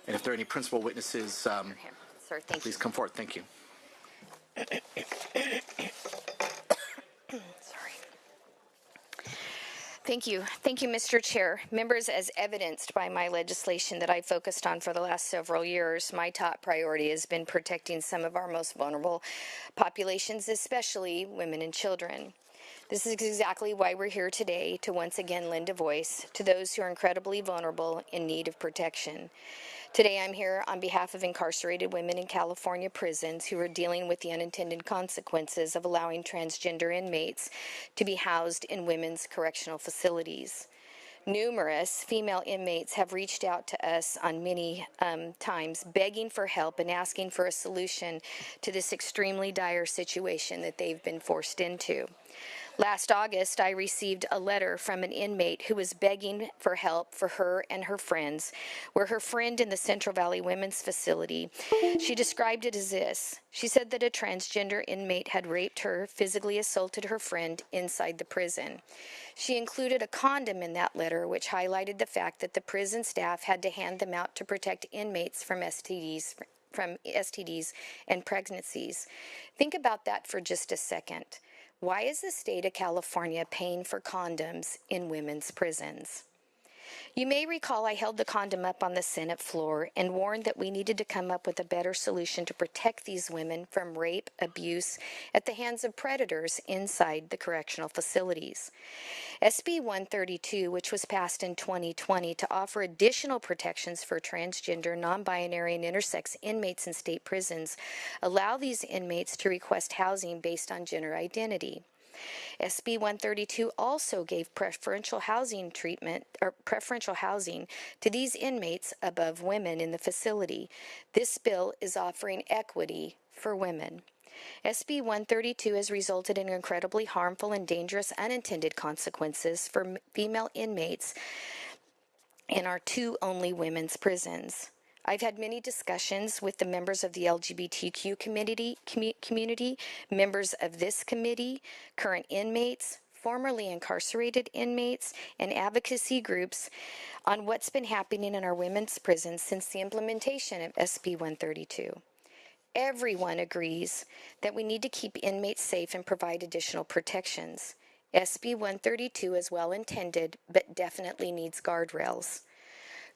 And if there are any principal witnesses, Sir, thank please you. come forward. Thank you. Sorry. Thank you. Thank you, Mr. Chair. Members, as evidenced by my legislation that I focused on for the last several years, my top priority has been protecting some of our most vulnerable populations, especially women and children. This is exactly why we're here today, to once again lend a voice to those who are incredibly vulnerable in need of protection. Today I'm here on behalf of incarcerated women in California prisons who are dealing with the unintended consequences of allowing transgender inmates to be housed in women's correctional facilities. Numerous female inmates have reached out to us on many times, begging for help and asking for a solution to this extremely dire situation that they've been forced into. Last August, I received a letter from an inmate who was begging for help for her and her friends, where her friend in the Central Valley Women's Facility, she described it as this. She said that a transgender inmate had raped her, physically assaulted her friend inside the prison. She included a condom in that letter, which highlighted the fact that the prison staff had to hand them out to protect inmates from STDs and pregnancies. Think about that for just a second. Why is the state of California paying for condoms in women's prisons? You may recall I held the condom up on the Senate floor and warned that we needed to come up with a better solution to protect these women from rape, abuse at the hands of predators inside the correctional facilities. SB 132, which was passed in 2020 to offer additional protections for transgender, non-binary, and intersex inmates in state prisons, allow these inmates to request housing based on gender identity. SB 132 also gave preferential housing to these inmates above women in the facility. This bill is offering equity for women. SB 132 has resulted in incredibly harmful and dangerous unintended consequences for female inmates in our two only women's prisons. I've had many discussions with the members of the LGBTQ community, members of this committee, current inmates, formerly incarcerated inmates, and advocacy groups on what's been happening in our women's prisons since the implementation of SB 132. Everyone agrees that we need to keep inmates safe and provide additional protections. SB 132 is well intended, but definitely needs guardrails.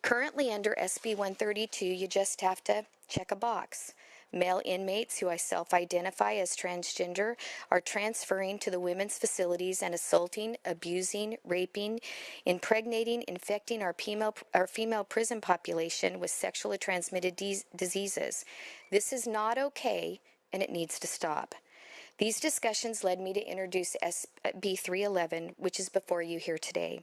Currently under SB 132, you just have to check a box. Male inmates who I self-identify as transgender are transferring to the women's facilities and assaulting, abusing, raping, impregnating, infecting our female prison population with sexually transmitted diseases. This is not okay, and it needs to stop. These discussions led me to introduce SB 311, which is before you here today.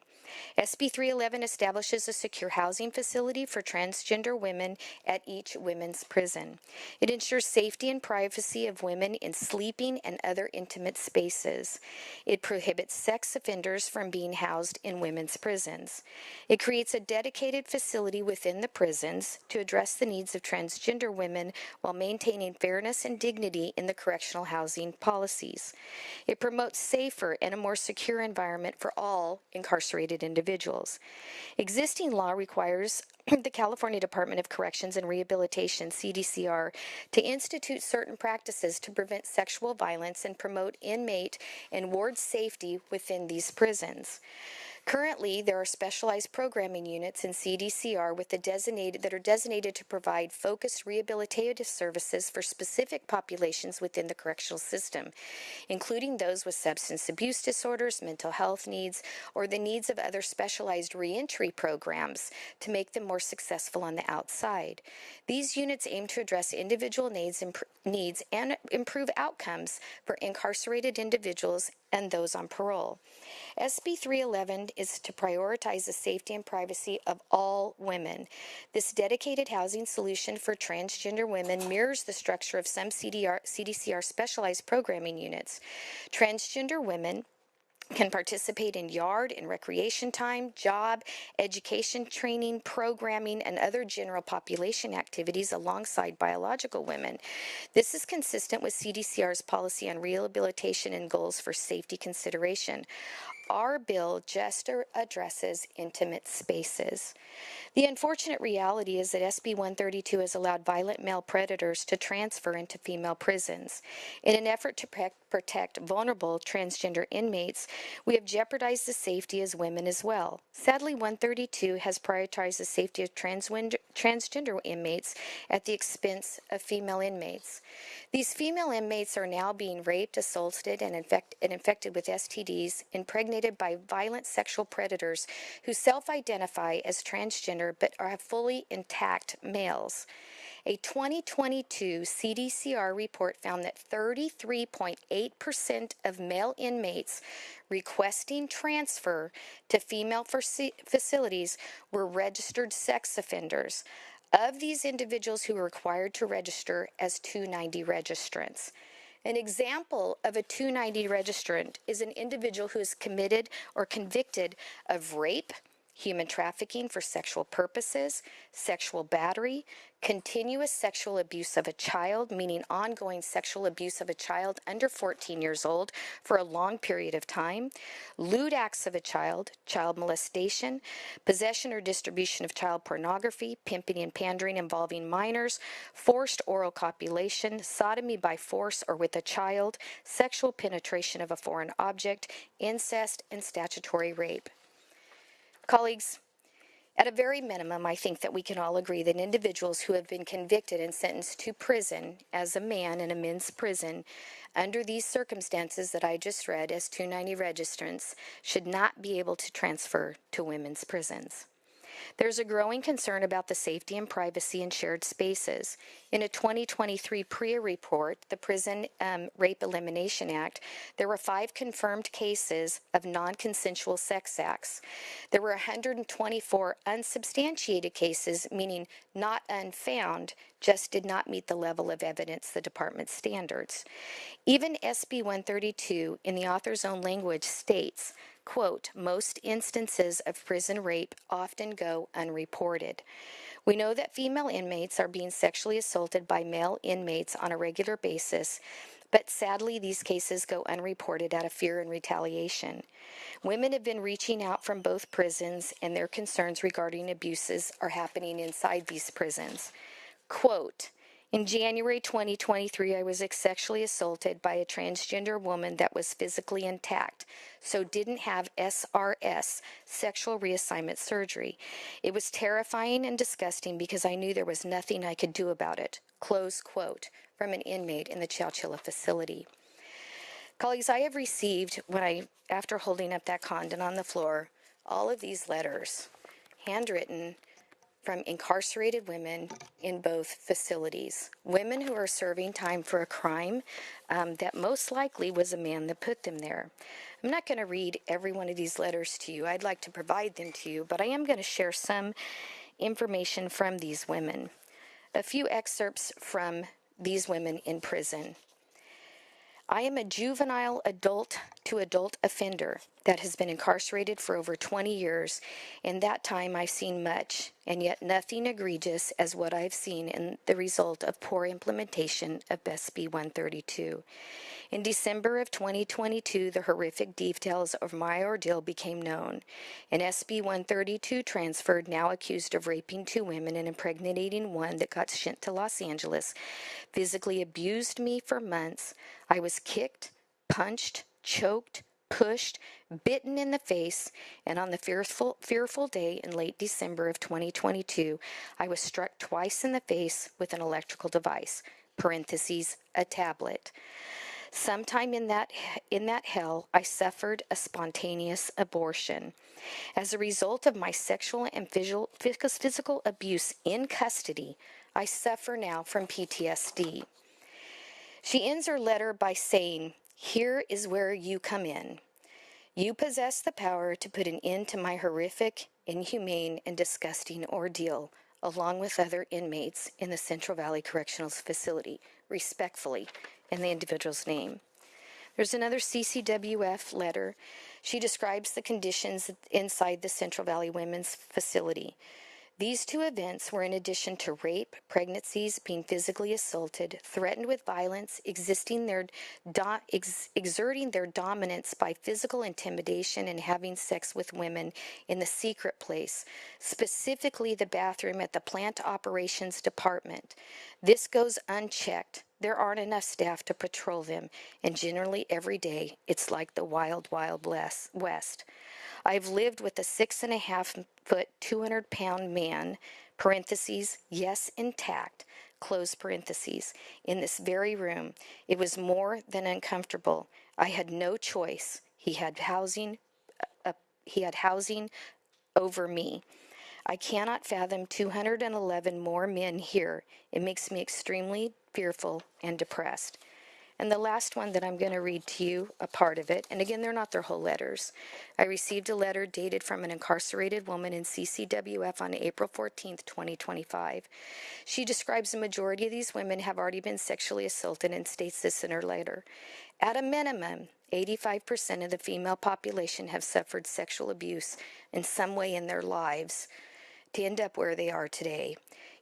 SB 311 establishes a secure housing facility for transgender women at each women's prison. It ensures safety and privacy of women in sleeping and other intimate spaces. It prohibits sex offenders from being housed in women's prisons. It creates a dedicated facility within the prisons to address the needs of transgender women while maintaining fairness and dignity in the correctional housing policies. It promotes safer and a more secure environment for all incarcerated individuals. Existing law requires the California Department of Corrections and Rehabilitation, CDCR, to institute certain practices to prevent sexual violence and promote inmate and ward safety within these prisons. Currently, there are specialized programming units in CDCR that are designated to provide focused rehabilitative services for specific populations within the correctional system, including those with substance abuse disorders, mental health needs, or the needs of other specialized reentry programs to make them more successful on the outside. These units aim to address individual needs and improve outcomes for incarcerated individuals and those on parole. SB 311 is to prioritize the safety and privacy of all women. This dedicated housing solution for transgender women mirrors the structure of some CDCR specialized programming units. Transgender women can participate in yard and recreation time, job, education training, programming, and other general population activities alongside biological women. This is consistent with CDCR's policy on rehabilitation and goals for safety consideration. our bill just addresses intimate spaces. The unfortunate reality is that SB 132 has allowed violent male predators to transfer into female prisons. In an effort to protect vulnerable transgender inmates, we have jeopardized the safety as women as well. Sadly, 132 has prioritized the safety of transgender inmates at the expense of female inmates. These female inmates are now being raped, assaulted, and infected with STDs, impregnated by violent sexual predators who self-identify as transgender but are fully intact males. A 2022 CDCR report found that 33.8% of male inmates requesting transfer to female facilities were registered sex offenders. Of these individuals who were required to register as 290 registrants. An example of a 290 registrant is an individual who is committed or convicted of rape, human trafficking for sexual purposes, sexual battery, continuous sexual abuse of a child, meaning ongoing sexual abuse of a child under 14 years old for a long period of time, lewd acts of a child, child molestation, possession or distribution of child pornography, pimping and pandering involving minors, forced oral copulation, sodomy by force or with a child, sexual penetration of a foreign object, incest, and statutory rape. Colleagues, at a very minimum, I think that we can all agree that individuals who have been convicted and sentenced to prison as a man in a men's prison under these circumstances that I just read as 290 registrants should not be able to transfer to women's prisons. There's a growing concern about the safety and privacy in shared spaces. In a 2023 PREA report, the Prison Rape Elimination Act, there were 5 confirmed cases of non-consensual sex acts. There were 124 unsubstantiated cases, meaning not unfound, just did not meet the level of evidence the department's standards. Even SB 132, in the author's own language, states, quote, most instances of prison rape often go unreported. We know that female inmates are being sexually assaulted by male inmates on a regular basis, but sadly these cases go unreported out of fear and retaliation. Women have been reaching out from both prisons, and their concerns regarding abuses are happening inside these prisons. Quote, in January 2023, I was sexually assaulted by a transgender woman that was physically intact, so didn't have SRS, sexual reassignment surgery. It was terrifying and disgusting because I knew there was nothing I could do about it. Close quote from an inmate in the Chowchilla facility. Colleagues, I have received, after holding up that condom on the floor, all of these letters, handwritten, from incarcerated women in both facilities. Women who are serving time for a crime that most likely was a man that put them there. I'm not going to read every one of these letters to you. I'd like to provide them to you, but I am going to share some information from these women. A few excerpts from these women in prison. I am a juvenile adult to adult offender that has been incarcerated for over 20 years. In that time, I've seen much, and yet nothing egregious as what I've seen in the result of poor implementation of SB 132. In December of 2022, the horrific details of my ordeal became known. An SB 132 transferred, now accused of raping 2 women and impregnating one that got sent to Los Angeles, physically abused me for months. I was kicked, punched, choked, pushed, bitten in the face, and on the fearful day in late December of 2022, I was struck twice in the face with an electrical device, parentheses, a tablet. Sometime in that hell, I suffered a spontaneous abortion. As a result of my sexual and physical abuse in custody, I suffer now from PTSD. She ends her letter by saying, here is where you come in. You possess the power to put an end to my horrific, inhumane, and disgusting ordeal, along with other inmates in the Central Valley Correctional Facility, respectfully, in the individual's name. There's another CCWF letter. She describes the conditions inside the Central Valley Women's Facility. These two events were in addition to rape, pregnancies, being physically assaulted, threatened with violence, exerting their dominance by physical intimidation and having sex with women in the secret place, specifically the bathroom at the plant operations department. This goes unchecked. There aren't enough staff to patrol them, and generally every day it's like the wild, wild west. I've lived with a 6.5 foot, 200-pound man, parentheses, yes, intact, close parentheses, in this very room. It was more than uncomfortable. I had no choice. He had housing over me. I cannot fathom 211 more men here. It makes me extremely fearful and depressed. And the last one that I'm going to read to you, a part of it, and again, they're not their whole letters. I received a letter dated from an incarcerated woman in CCWF on April 14th, 2025. She describes the majority of these women have already been sexually assaulted and states this in her letter. At a minimum, 85% of the female population have suffered sexual abuse in some way in their lives to end up where they are today.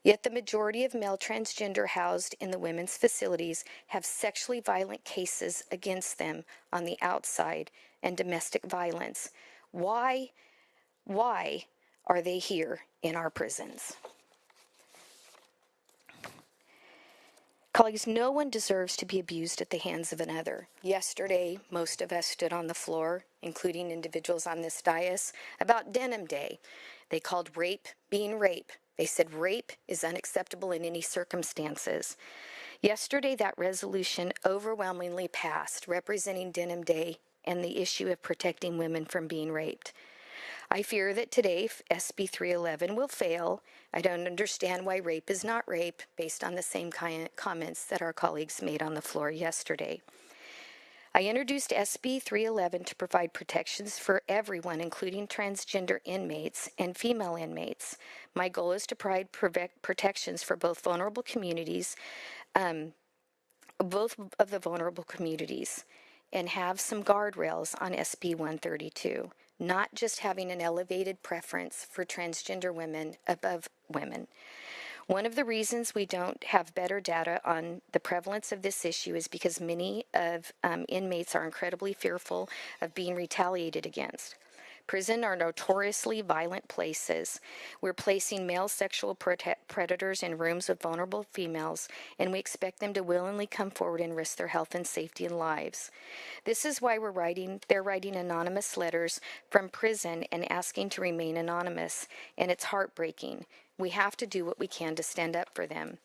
Yet the majority of male transgender housed in the women's facilities have sexually violent cases against them on the outside and domestic violence. Why are they here in our prisons? Colleagues, no one deserves to be abused at the hands of another. Yesterday, most of us stood on the floor, including individuals on this dais, about Denim Day. They called rape being rape. They said rape is unacceptable in any circumstances. Yesterday, that resolution overwhelmingly passed, representing Denim Day and the issue of protecting women from being raped. I fear that today SB 311 will fail. I don't understand why rape is not rape, based on the same comments that our colleagues made on the floor yesterday. I introduced SB 311 to provide protections for everyone, including transgender inmates and female inmates. My goal is to provide protections for both vulnerable communities, both of the vulnerable communities, and have some guardrails on SB 132, not just having an elevated preference for transgender women above women. One of the reasons we don't have better data on the prevalence of this issue is because many of inmates are incredibly fearful of being retaliated against. Prison are notoriously violent places. We're placing male sexual predators in rooms with vulnerable females, and we expect them to willingly come forward and risk their health and safety and lives. This is why they're writing anonymous letters from prison and asking to remain anonymous, and it's heartbreaking. We have to do what we can to stand up for them.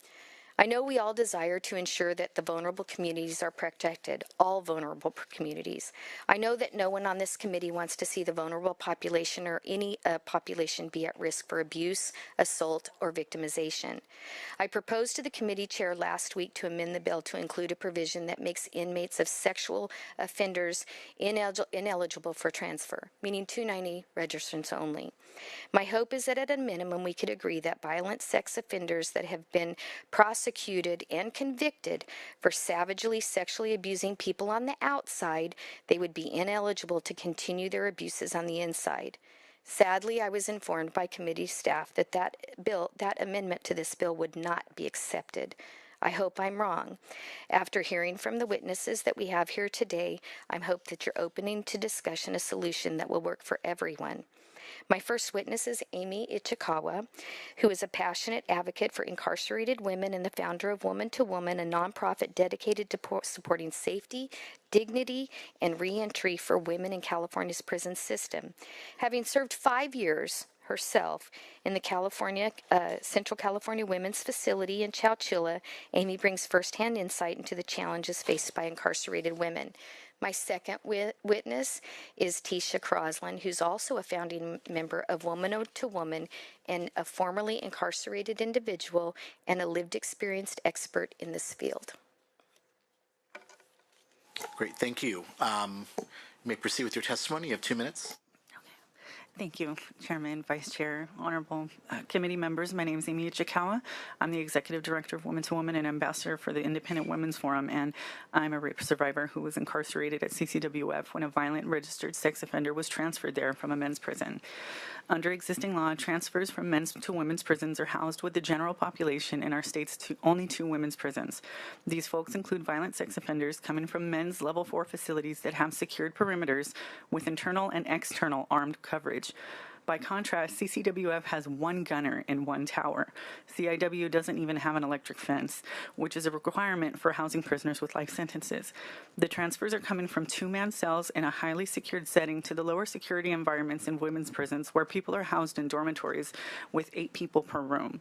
I know we all desire to ensure that the vulnerable communities are protected, all vulnerable communities. I know that no one on this committee wants to see the vulnerable population or any population be at risk for abuse, assault, or victimization. I proposed to the committee chair last week to amend the bill to include a provision that makes inmates of sexual offenders ineligible for transfer, meaning 290 registrants only. My hope is that at a minimum we could agree that violent sex offenders that have been prosecuted and convicted for savagely sexually abusing people on the outside, they would be ineligible to continue their abuses on the inside. Sadly, I was informed by committee staff that that amendment to this bill would not be accepted. I hope I'm wrong. After hearing from the witnesses that we have here today, I hope that you're opening to discussion a solution that will work for everyone. My first witness is Amy Ichikawa, who is a passionate advocate for incarcerated women and the founder of Woman to Woman, a nonprofit dedicated to supporting safety, dignity, and reentry for women in California's prison system. Having served 5 years herself in the Central California Women's Facility in Chowchilla, Amy brings firsthand insight into the challenges faced by incarcerated women. My second witness is Tisha Crosland, who's also a founding member of Woman to Woman and a formerly incarcerated individual and a lived experienced expert in this field. Great, thank you. You may proceed with your testimony. You have 2 minutes. Thank you, Chairman, Vice Chair, honorable committee members. My name is Amy Ichikawa. I'm the Executive Director of Women to Women and Ambassador for the Independent Women's Forum, and I'm a rape survivor who was incarcerated at CCWF when a violent registered sex offender was transferred there from a men's prison. Under existing law, transfers from men's to women's prisons are housed with the general population in our state's only two women's prisons. These folks include violent sex offenders coming from men's level 4 facilities that have secured perimeters with internal and external armed coverage. By contrast, CCWF has one gunner in one tower. CIW doesn't even have an electric fence, which is a requirement for housing prisoners with life sentences. The transfers are coming from two-man cells in a highly secured setting to the lower security environments in women's prisons where people are housed in dormitories with 8 people per room.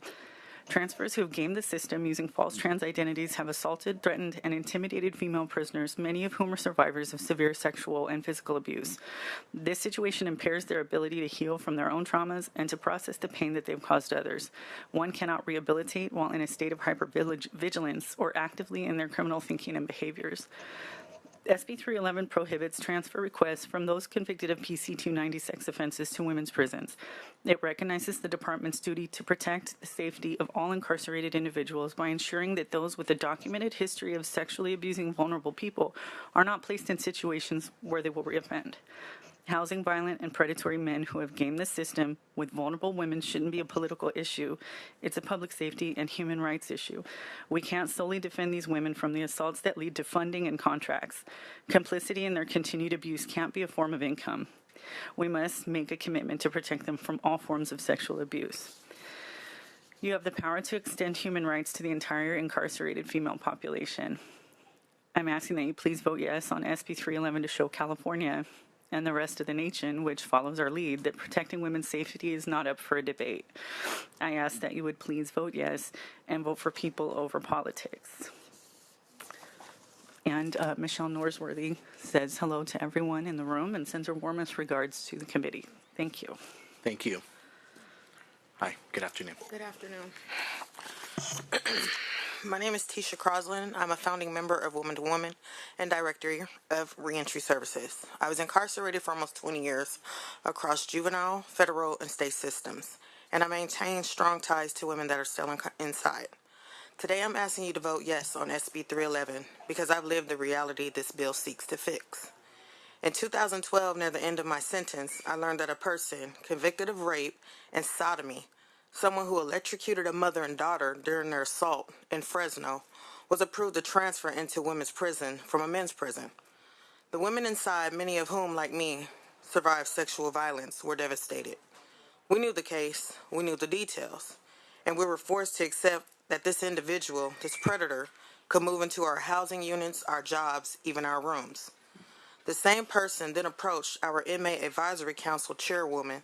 Transfers who have gamed the system using false trans identities have assaulted, threatened, and intimidated female prisoners, many of whom are survivors of severe sexual and physical abuse. This situation impairs their ability to heal from their own traumas and to process the pain that they've caused others. One cannot rehabilitate while in a state of hypervigilance or actively in their criminal thinking and behaviors. SB 311 prohibits transfer requests from those convicted of PC 290 sex offenses to women's prisons. It recognizes the department's duty to protect the safety of all incarcerated individuals by ensuring that those with a documented history of sexually abusing vulnerable people are not placed in situations where they will reoffend. Housing violent and predatory men who have gamed the system with vulnerable women shouldn't be a political issue. It's a public safety and human rights issue. We can't solely defend these women from the assaults that lead to funding and contracts. Complicity in their continued abuse can't be a form of income. We must make a commitment to protect them from all forms of sexual abuse. You have the power to extend human rights to the entire incarcerated female population. I'm asking that you please vote yes on SB 311 to show California and the rest of the nation, which follows our lead, that protecting women's safety is not up for a debate. I ask that you would please vote yes and vote for people over politics. And Michelle Norsworthy says hello to everyone in the room and sends her warmest regards to the committee. Thank you. Thank you. Hi, good afternoon. Good afternoon. My name is Tisha Croslin. I'm a founding member of Woman to Woman and Director of Reentry Services. I was incarcerated for almost 20 years across juvenile, federal, and state systems, and I maintain strong ties to women that are still inside. Today I'm asking you to vote yes on SB 311 because I've lived the reality this bill seeks to fix. In 2012, near the end of my sentence, I learned that a person convicted of rape and sodomy, someone who electrocuted a mother and daughter during their assault in Fresno, was approved to transfer into women's prison from a men's prison. The women inside, many of whom, like me, survived sexual violence, were devastated. We knew the case, we knew the details, and we were forced to accept that this individual, this predator, could move into our housing units, our jobs, even our rooms. The same person then approached our Inmate Advisory Council chairwoman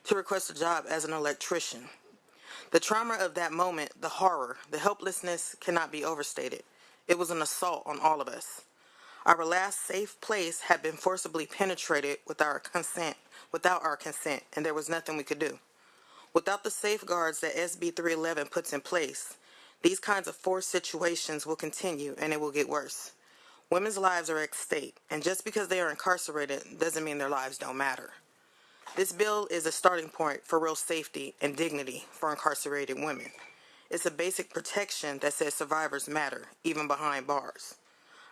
to request a job as an electrician. The trauma of that moment, the horror, the helplessness cannot be overstated. It was an assault on all of us. Our last safe place had been forcibly penetrated without our consent, and there was nothing we could do. Without the safeguards that SB 311 puts in place, these kinds of forced situations will continue and it will get worse. Women's lives are at stake, and just because they are incarcerated doesn't mean their lives don't matter. This bill is a starting point for real safety and dignity for incarcerated women. It's a basic protection that says survivors matter, even behind bars.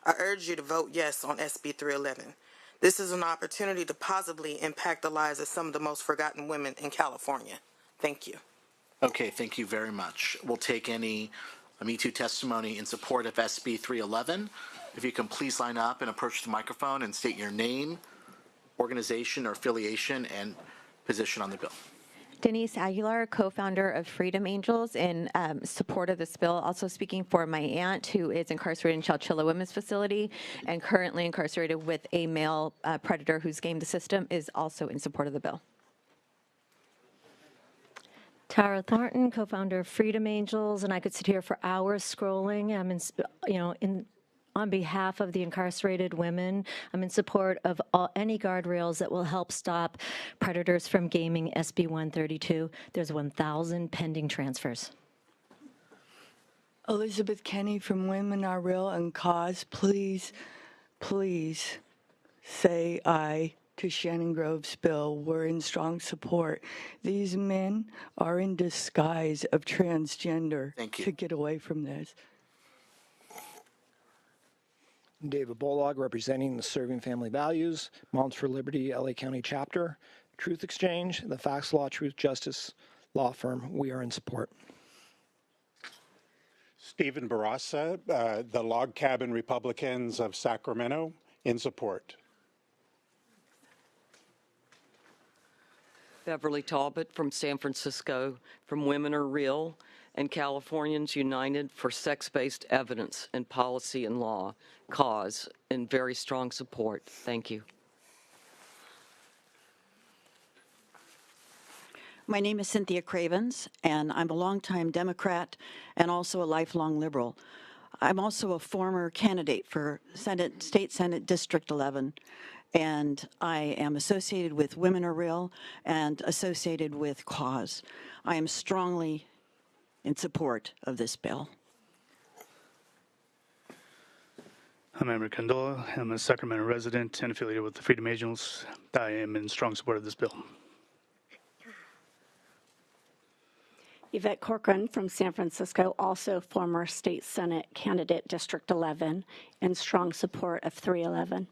I urge you to vote yes on SB 311. This is an opportunity to positively impact the lives of some of the most forgotten women in California. Thank you. Okay, thank you very much. We'll take any Me Too testimony in support of SB 311. If you can please line up and approach the microphone and state your name, organization or affiliation, and position on the bill. Denise Aguilar, co-founder of Freedom Angels, in support of this bill. Also speaking for my aunt, who is incarcerated in Chowchilla Women's Facility and currently incarcerated with a male predator who's gamed the system, is also in support of the bill. Tara Thornton, co-founder of Freedom Angels, and I could sit here for hours scrolling. I'm on behalf of the incarcerated women, I'm in support of any guardrails that will help stop predators from gaming SB 132. There's 1,000 pending transfers. Elizabeth Kenny from Women Are Real and Cause. Please say aye to Shannon Grove's bill. We're in strong support. These men are in disguise of transgender Thank you. to get away from this. David Bolog, representing the Serving Family Values, Moms for Liberty, LA County Chapter, Truth Exchange, the Facts Law, Truth Justice law firm. We are in support. Stephen Barassa, the Log Cabin Republicans of Sacramento, in support. Beverly Talbot from San Francisco, from Women Are Real and Californians United for Sex-Based Evidence in Policy and Law, cause, in very strong support. Thank you. My name is Cynthia Cravens, and I'm a longtime Democrat and also a lifelong liberal. I'm also a former candidate for State Senate District 11, and I am associated with Women Are Real and associated with Cause. I am strongly in support of this bill. I'm Amber Condola. I'm a Sacramento resident and affiliated with the Freedom Angels. I am in strong support of this bill. Yvette Corcoran from San Francisco, also former State Senate candidate, District 11, in strong support of 311.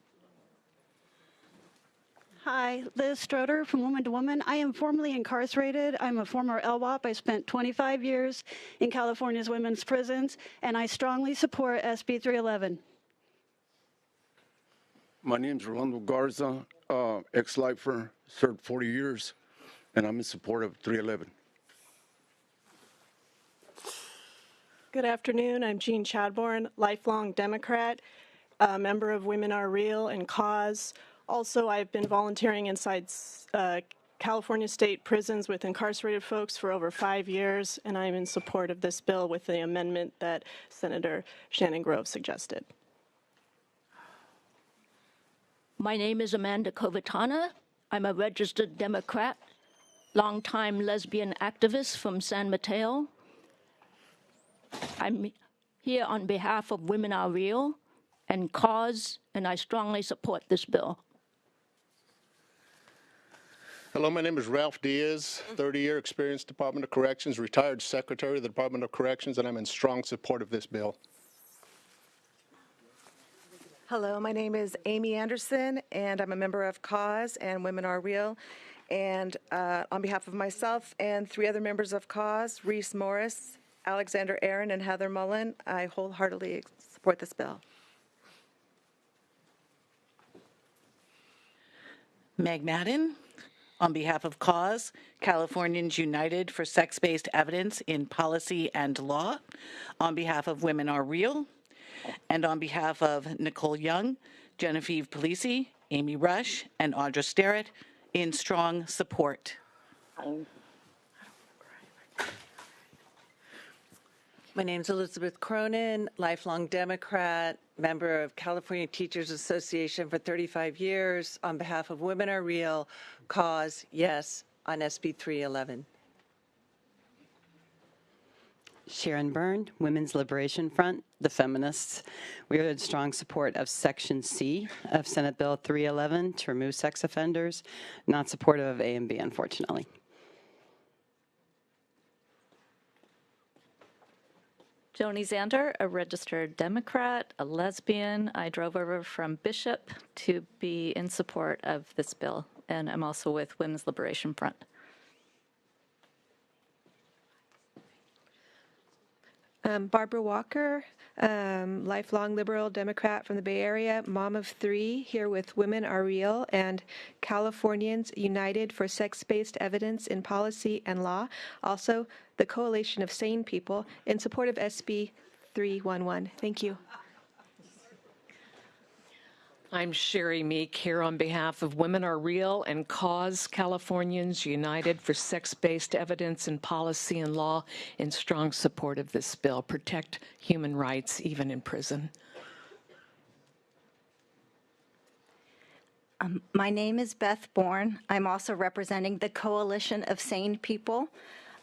Hi, Liz Stroder from Woman to Woman. I am formerly incarcerated. I'm a former LWOP. I spent 25 years in California's women's prisons, and I strongly support SB 311. My name's Rolando Garza, ex-lifer, served 40 years, and I'm in support of 311. Good afternoon. I'm Jean Chadbourne, lifelong Democrat, a member of Women Are Real and Cause. Also, I've been volunteering inside California state prisons with incarcerated folks for over 5 years, and I'm in support of this bill with the amendment that Senator Shannon Grove suggested. My name is Amanda Kovitana. I'm a registered Democrat, longtime lesbian activist from San Mateo. I'm here on behalf of Women Are Real and Cause, and I strongly support this bill. Hello, my name is Ralph Diaz, 30-year experienced Department of Corrections, retired Secretary of the Department of Corrections, and I'm in strong support of this bill. Hello, my name is Amy Anderson, and I'm a member of Cause and Women Are Real. And on behalf of myself and 3 other members of Cause, Reese Morris, Alexander Aaron, and Heather Mullen, I wholeheartedly support this bill. Meg Madden, on behalf of Cause, Californians United for Sex-Based Evidence in Policy and Law, on behalf of Women Are Real, and on behalf of Nicole Young, Genevieve Polisi, Amy Rush, and Audra Sterrett, in strong support. My name's Elizabeth Cronin, lifelong Democrat, member of California Teachers Association for 35 years. On behalf of Women Are Real, Cause, yes, on SB 311. Sharon Byrne, Women's Liberation Front, the Feminists. We are in strong support of Section C of Senate Bill 311 to remove sex offenders, not supportive of A and B, unfortunately. Joni Zander, a registered Democrat, a lesbian. I drove over from Bishop to be in support of this bill, and I'm also with Women's Liberation Front. Barbara Walker, lifelong liberal Democrat from the Bay Area, mom of 3, here with Women Are Real and Californians United for Sex-Based Evidence in Policy and Law, also the Coalition of Sane People, in support of SB 311. Thank you. I'm Sherry Meek, here on behalf of Women Are Real and Cause, Californians United for Sex-Based Evidence in Policy and Law, in strong support of this bill. Protect human rights, even in prison. My name is Beth Bourne. I'm also representing the Coalition of Sane People.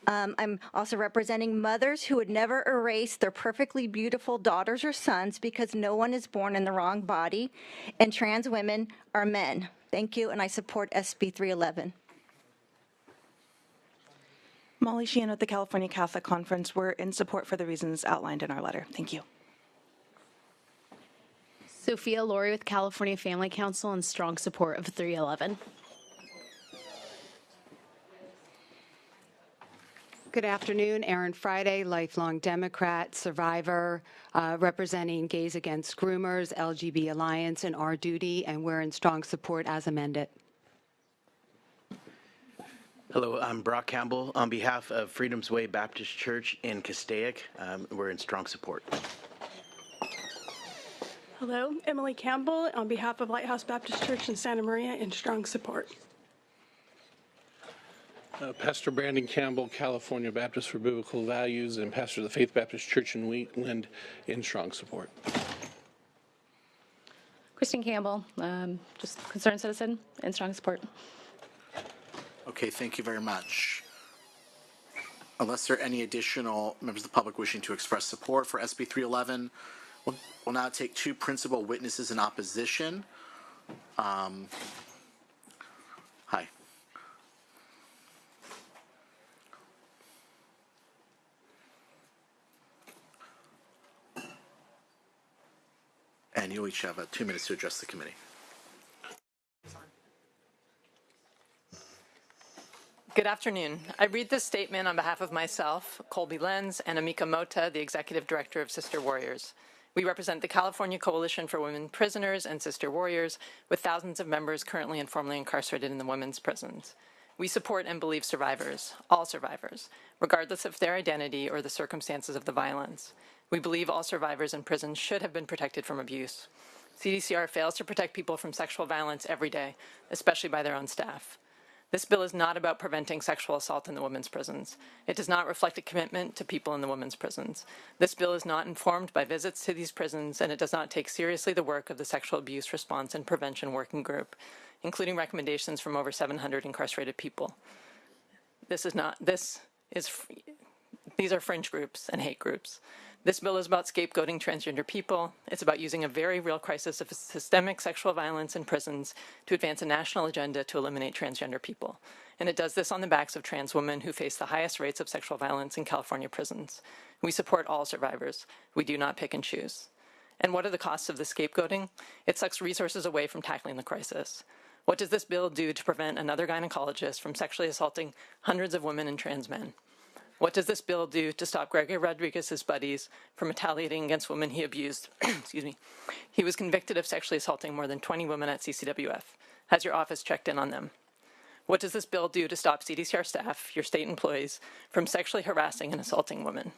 I'm also representing mothers who would never erase their perfectly beautiful daughters or sons because no one is born in the wrong body, and trans women are men. Thank you, and I support SB 311. Molly Sheehan with the California Catholic Conference. We're in support for the reasons outlined in our letter. Thank you. Sophia Laurie with California Family Council in strong support of 311. Good afternoon. Erin Friday, lifelong Democrat, survivor, representing Gays Against Groomers, LGB Alliance, and Our Duty, and we're in strong support as amended. Hello, I'm Brock Campbell on behalf of Freedom's Way Baptist Church in Castaic. We're in strong support. Hello, Emily Campbell on behalf of Lighthouse Baptist Church in Santa Maria in strong support. Pastor Brandon Campbell, California Baptist for Biblical Values, and pastor of the Faith Baptist Church in Wheatland in strong support. Kristen Campbell, just concerned citizen in strong support. Okay, thank you very much. Unless there are any additional members of the public wishing to express support for SB 311, we'll now take two principal witnesses in opposition. Hi. And you'll each have 2 minutes to address the committee. Good afternoon. I read this statement on behalf of myself, Colby Lenz, and Amika Mota, the Executive Director of Sister Warriors. We represent the California Coalition for Women Prisoners and Sister Warriors, with thousands of members currently and formerly incarcerated in the women's prisons. We support and believe survivors, all survivors, regardless of their identity or the circumstances of the violence. We believe all survivors in prison should have been protected from abuse. CDCR fails to protect people from sexual violence every day, especially by their own staff. This bill is not about preventing sexual assault in the women's prisons. It does not reflect a commitment to people in the women's prisons. This bill is not informed by visits to these prisons, and it does not take seriously the work of the Sexual Abuse Response and Prevention Working Group, including recommendations from over 700 incarcerated people. These are fringe groups and hate groups. This bill is about scapegoating transgender people. It's about using a very real crisis of systemic sexual violence in prisons to advance a national agenda to eliminate transgender people. And it does this on the backs of trans women who face the highest rates of sexual violence in California prisons. We support all survivors. We do not pick and choose. And what are the costs of this scapegoating? It sucks resources away from tackling the crisis. What does this bill do to prevent another gynecologist from sexually assaulting hundreds of women and trans men? What does this bill do to stop Gregory Rodriguez's buddies from retaliating against women he abused? Excuse me. He was convicted of sexually assaulting more than 20 women at CCWF. Has your office checked in on them? What does this bill do to stop CDCR staff, your state employees, from sexually harassing and assaulting women?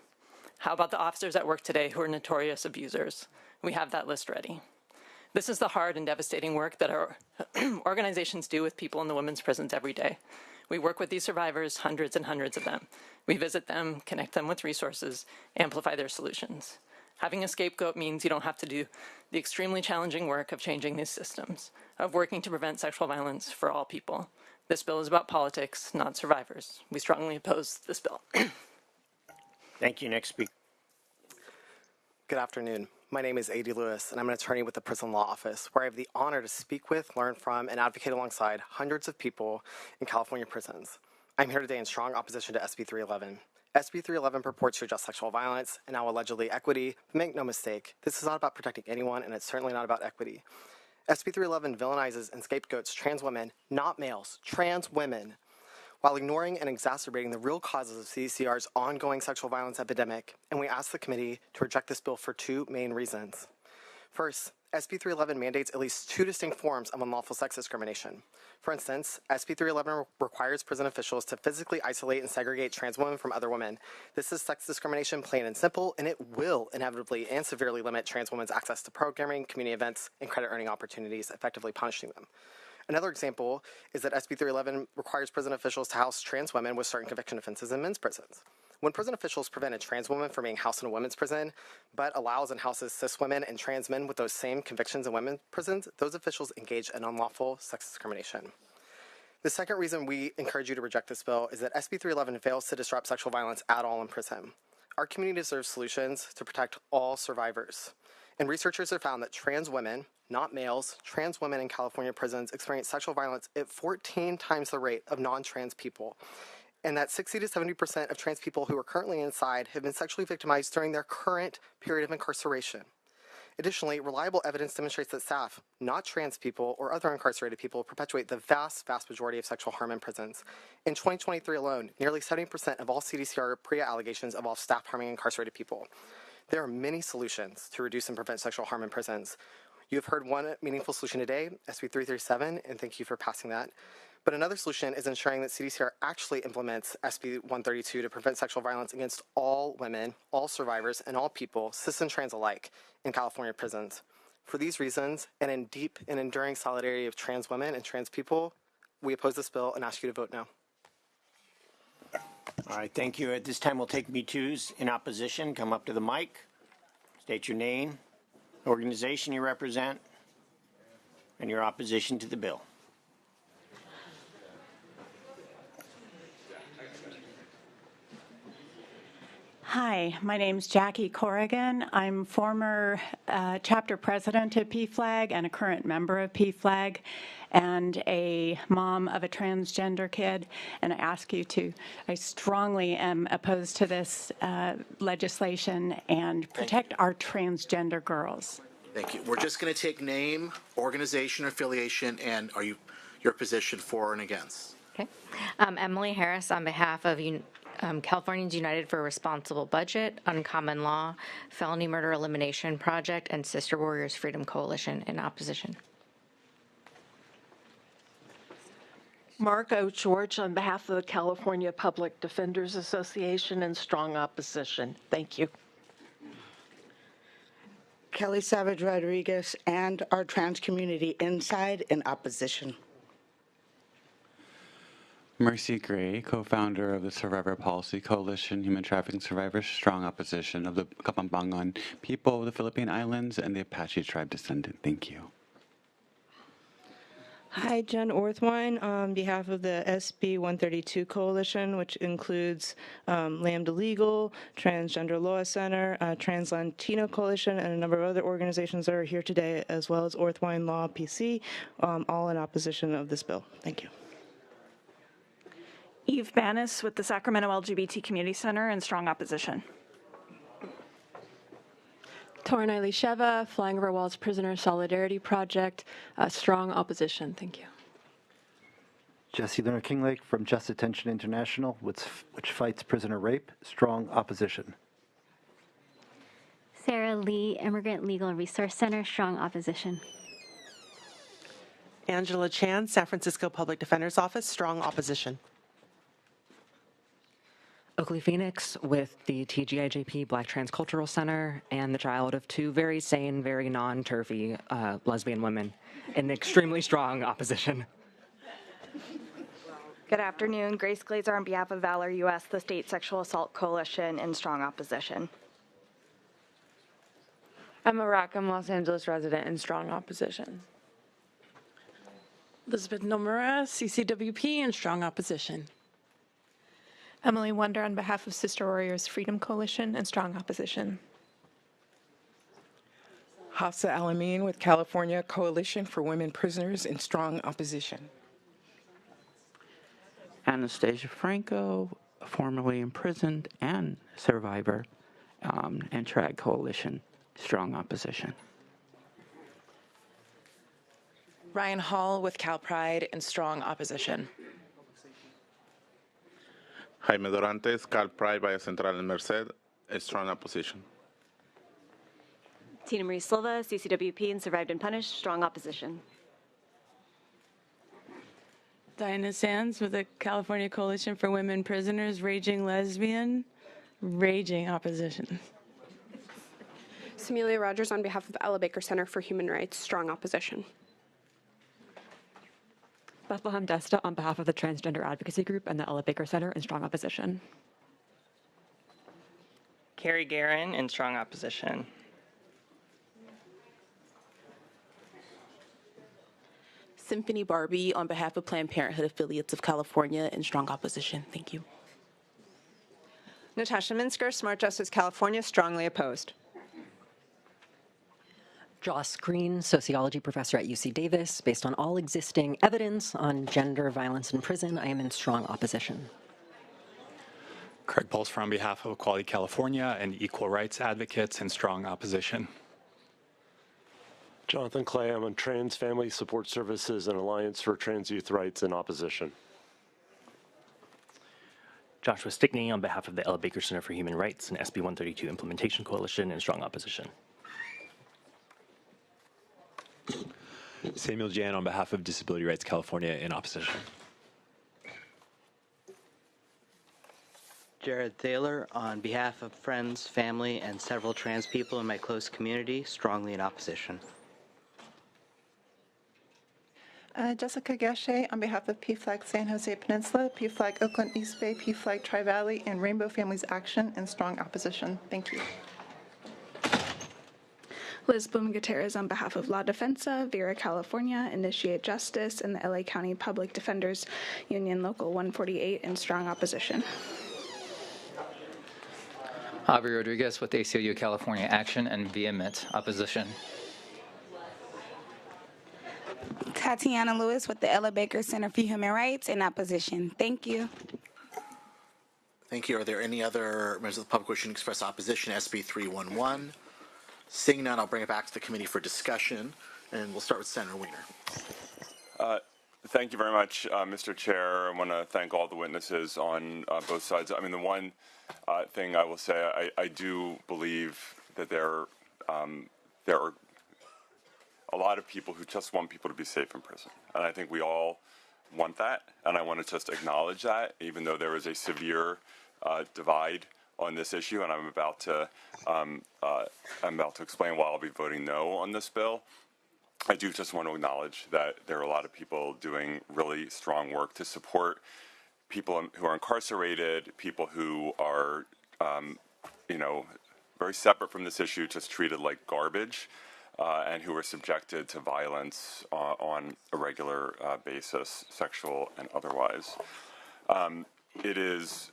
How about the officers at work today who are notorious abusers? We have that list ready. This is the hard and devastating work that our organizations do with people in the women's prisons every day. We work with these survivors, hundreds and hundreds of them. We visit them, connect them with resources, amplify their solutions. Having a scapegoat means you don't have to do the extremely challenging work of changing these systems, of working to prevent sexual violence for all people. This bill is about politics, not survivors. We strongly oppose this bill. Thank you. Next speaker. Good afternoon. My name is A.D. Lewis, and I'm an attorney with the Prison Law Office, where I have the honor to speak with, learn from, and advocate alongside hundreds of people in California prisons. I'm here today in strong opposition to SB 311. SB 311 purports to address sexual violence and now allegedly equity, but make no mistake, this is not about protecting anyone, and it's certainly not about equity. SB 311 villainizes and scapegoats trans women, not males, trans women, while ignoring and exacerbating the real causes of CDCR's ongoing sexual violence epidemic, and we ask the committee to reject this bill for two main reasons. First, SB 311 mandates at least two distinct forms of unlawful sex discrimination. For instance, SB 311 requires prison officials to physically isolate and segregate trans women from other women. This is sex discrimination plain and simple, and it will inevitably and severely limit trans women's access to programming, community events, and credit earning opportunities, effectively punishing them. Another example is that SB 311 requires prison officials to house trans women with certain conviction offenses in men's prisons. When prison officials prevent a trans woman from being housed in a women's prison, but allows and houses cis women and trans men with those same convictions in women's prisons, those officials engage in unlawful sex discrimination. The second reason we encourage you to reject this bill is that SB 311 fails to disrupt sexual violence at all in prison. Our community deserves solutions to protect all survivors. And researchers have found that trans women, not males, trans women in California prisons experience sexual violence at 14 times the rate of non-trans people, and that 60 to 70% of trans people who are currently inside have been sexually victimized during their current period of incarceration. Additionally, reliable evidence demonstrates that staff, not trans people or other incarcerated people, perpetuate the vast majority of sexual harm in prisons. In 2023 alone, nearly 70% of all CDCR PREA allegations involve staff harming incarcerated people. There are many solutions to reduce and prevent sexual harm in prisons. You have heard one meaningful solution today, SB 337, and thank you for passing that. But another solution is ensuring that CDCR actually implements SB 132 to prevent sexual violence against all women, all survivors, and all people, cis and trans alike, in California prisons. For these reasons, and in deep and enduring solidarity of trans women and trans people, we oppose this bill and ask you to vote no. All right, thank you. At this time, we'll take Me Too's in opposition. Come up to the mic, state your name, organization you represent, and your opposition to the bill. Hi, my name's Jackie Corrigan. I'm former chapter president of PFLAG and a current member of PFLAG and a mom of a transgender kid. And I strongly am opposed to this legislation and protect our transgender girls. Thank you. We're just going to take name, organization, affiliation, and your position for and against. Okay. Emily Harris on behalf of Californians United for a Responsible Budget, Uncommon Law, Felony Murder Elimination Project, and Sister Warriors Freedom Coalition in opposition. Mark O. George on behalf of the California Public Defenders Association in strong opposition. Thank you. Kelly Savage Rodriguez and our trans community inside in opposition. Mercy Gray, co-founder of the Survivor Policy Coalition, Human Trafficking Survivors, strong opposition of the Kapampangan people of the Philippine Islands and the Apache tribe descendant. Thank you. Hi, Jen Orthwine on behalf of the SB 132 Coalition, which includes Lambda Legal, Transgender Law Center, Trans Latino Coalition, and a number of other organizations that are here today, as well as Orthwine Law PC, all in opposition of this bill. Thank you. Eve Banis with the Sacramento LGBT Community Center in strong opposition. Tornay Lisheva, Flying Over Walls Prisoner Solidarity Project, strong opposition. Thank you. Jesse Leonard Kinglake from Just Attention International, which fights prisoner rape, strong opposition. Sarah Lee, Immigrant Legal Resource Center, strong opposition. Angela Chan, San Francisco Public Defender's Office, strong opposition. Oakley Phoenix with the TGIJP Black Transcultural Center and the child of two very sane, very non-turfy lesbian women in extremely strong opposition. Good afternoon. Grace Glazer on behalf of Valor US, the State Sexual Assault Coalition, in strong opposition. Emma Rackham, Los Angeles resident, in strong opposition. Elizabeth Nomura, CCWP, in strong opposition. Emily Wonder on behalf of Sister Warriors Freedom Coalition and strong opposition. Hafsa Alamin with California Coalition for Women Prisoners in strong opposition. Anastasia Franco, formerly imprisoned and survivor, and TRAG Coalition, strong opposition. Ryan Hall with Cal Pride in strong opposition. Jaime Dorantes, Cal Pride, Valle Central and Merced, a strong opposition. Tina Marie Silva, CCWP and Survived and Punished, strong opposition. Diana Sands with the California Coalition for Women Prisoners, Raging Lesbian, raging opposition. Samelia Rogers on behalf of Ella Baker Center for Human Rights, strong opposition. Bethlehem Desta on behalf of the Transgender Advocacy Group and the Ella Baker Center in strong opposition. Carrie Guerin in strong opposition. Symphony Barbie on behalf of Planned Parenthood Affiliates of California in strong opposition. Thank you. Natasha Minsker, Smart Justice California, strongly opposed. Joss Green, sociology professor at UC Davis. Based on all existing evidence on gender violence in prison, I am in strong opposition. Craig Pulsfer on behalf of Equality California and equal rights advocates in strong opposition. Jonathan Clay, I'm on Trans Family Support Services and Alliance for Trans Youth Rights in opposition. Joshua Stickney on behalf of the Ella Baker Center for Human Rights and SB 132 Implementation Coalition in strong opposition. Samuel Jan on behalf of Disability Rights California in opposition. Jared Thaler on behalf of friends, family, and several trans people in my close community, strongly in opposition. Jessica Gachet on behalf of PFLAG San Jose Peninsula, PFLAG Oakland East Bay, PFLAG Tri-Valley, and Rainbow Families Action in strong opposition. Thank you. Liz Bloom-Gutierrez on behalf of La Defensa, Vera California, Initiate Justice, and the LA County Public Defenders Union Local 148 in strong opposition. Javi Rodriguez with ACLU California Action and vehement opposition. Tatiana Lewis with the Ella Baker Center for Human Rights in opposition. Thank you. Thank you. Are there any other members of the public wishing to express opposition to SB 311? Seeing none, I'll bring it back to the committee for discussion, and we'll start with Senator Wiener. Thank you very much, Mr. Chair. I want to thank all the witnesses on both sides. I mean, the one thing I will say, I do believe that there are a lot of people who just want people to be safe in prison, and I think we all want that, and I want to just acknowledge that, even though there is a severe divide on this issue, and I'm about to explain why I'll be voting no on this bill. I do just want to acknowledge that there are a lot of people doing really strong work to support people who are incarcerated, people who are, very separate from this issue, just treated like garbage, and who are subjected to violence on a regular basis, sexual and otherwise. It is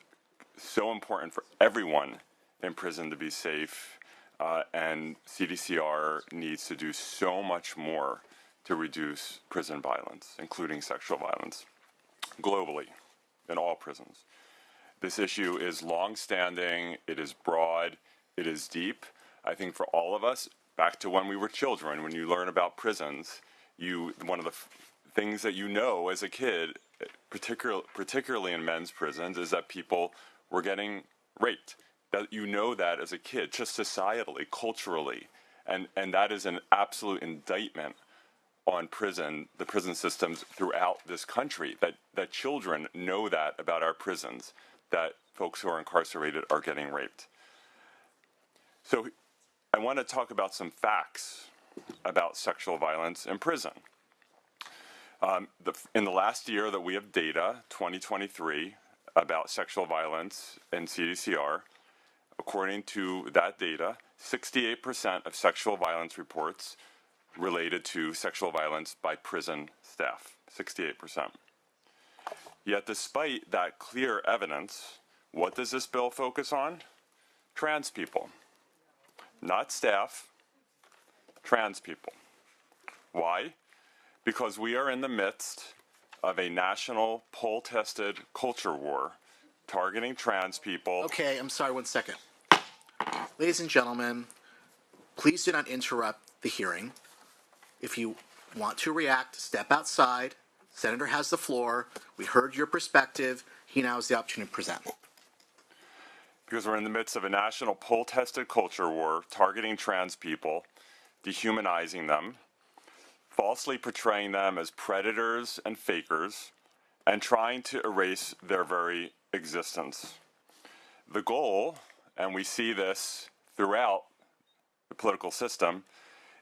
so important for everyone in prison to be safe, and CDCR needs to do so much more to reduce prison violence, including sexual violence, globally, in all prisons. This issue is long-standing, it is broad, it is deep. I think for all of us, back to when we were children, when you learn about prisons, one of the things that you know as a kid, particularly in men's prisons, is that people were getting raped. That you know that as a kid, just societally, culturally, and that is an absolute indictment on the prison systems throughout this country, that children know that about our prisons, that folks who are incarcerated are getting raped. So I want to talk about some facts about sexual violence in prison. In the last year that we have data, 2023, about sexual violence in CDCR, according to that data, 68% of sexual violence reports related to sexual violence by prison staff, 68%. Yet despite that clear evidence, what does this bill focus on? Trans people. Not staff, trans people. Why? Because we are in the midst of a national poll-tested culture war targeting trans people. Okay, I'm sorry, 1 second. Ladies and gentlemen, please do not interrupt the hearing. If you want to react, step outside. Senator has the floor. We heard your perspective. He now has the opportunity to present. Because we're in the midst of a national poll-tested culture war targeting trans people, dehumanizing them, falsely portraying them as predators and fakers, and trying to erase their very existence. The goal, and we see this throughout the political system,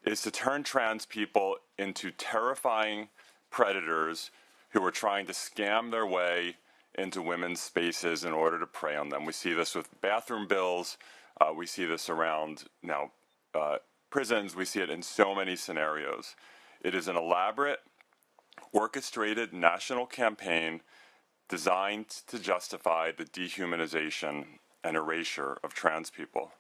is to turn trans people into terrifying predators who are trying to scam their way into women's spaces in order to prey on them. We see this with bathroom bills. We see this around now prisons. We see it in so many scenarios. It is an elaborate, orchestrated national campaign designed to justify the dehumanization and erasure of trans people.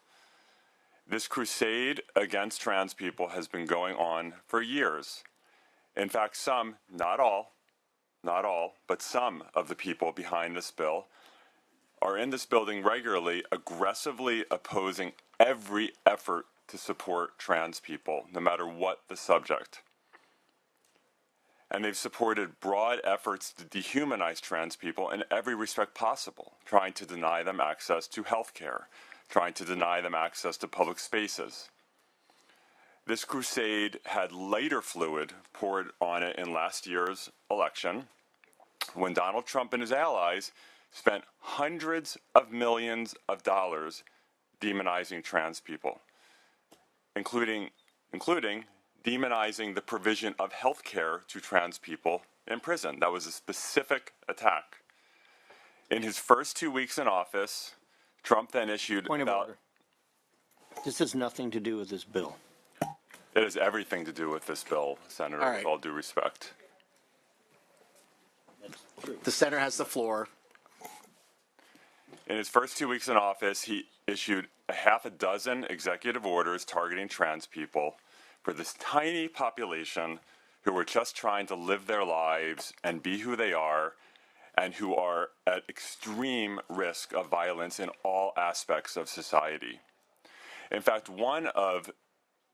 This crusade against trans people has been going on for years. In fact, some, not all, but some of the people behind this bill are in this building regularly, aggressively opposing every effort to support trans people, no matter what the subject. And they've supported broad efforts to dehumanize trans people in every respect possible, trying to deny them access to health care, trying to deny them access to public spaces. This crusade had lighter fluid poured on it in last year's election, when Donald Trump and his allies spent hundreds of millions of dollars demonizing trans people, including demonizing the provision of health care to trans people in prison. That was a specific attack. In his first 2 weeks in office, Trump then issued Point of order. This has nothing to do with this bill. It has everything to do with this bill, Senator, All right. with all due respect. The senator has the floor. In his first 2 weeks in office, he issued a half a dozen executive orders targeting trans people for this tiny population who are just trying to live their lives and be who they are, and who are at extreme risk of violence in all aspects of society. In fact, one of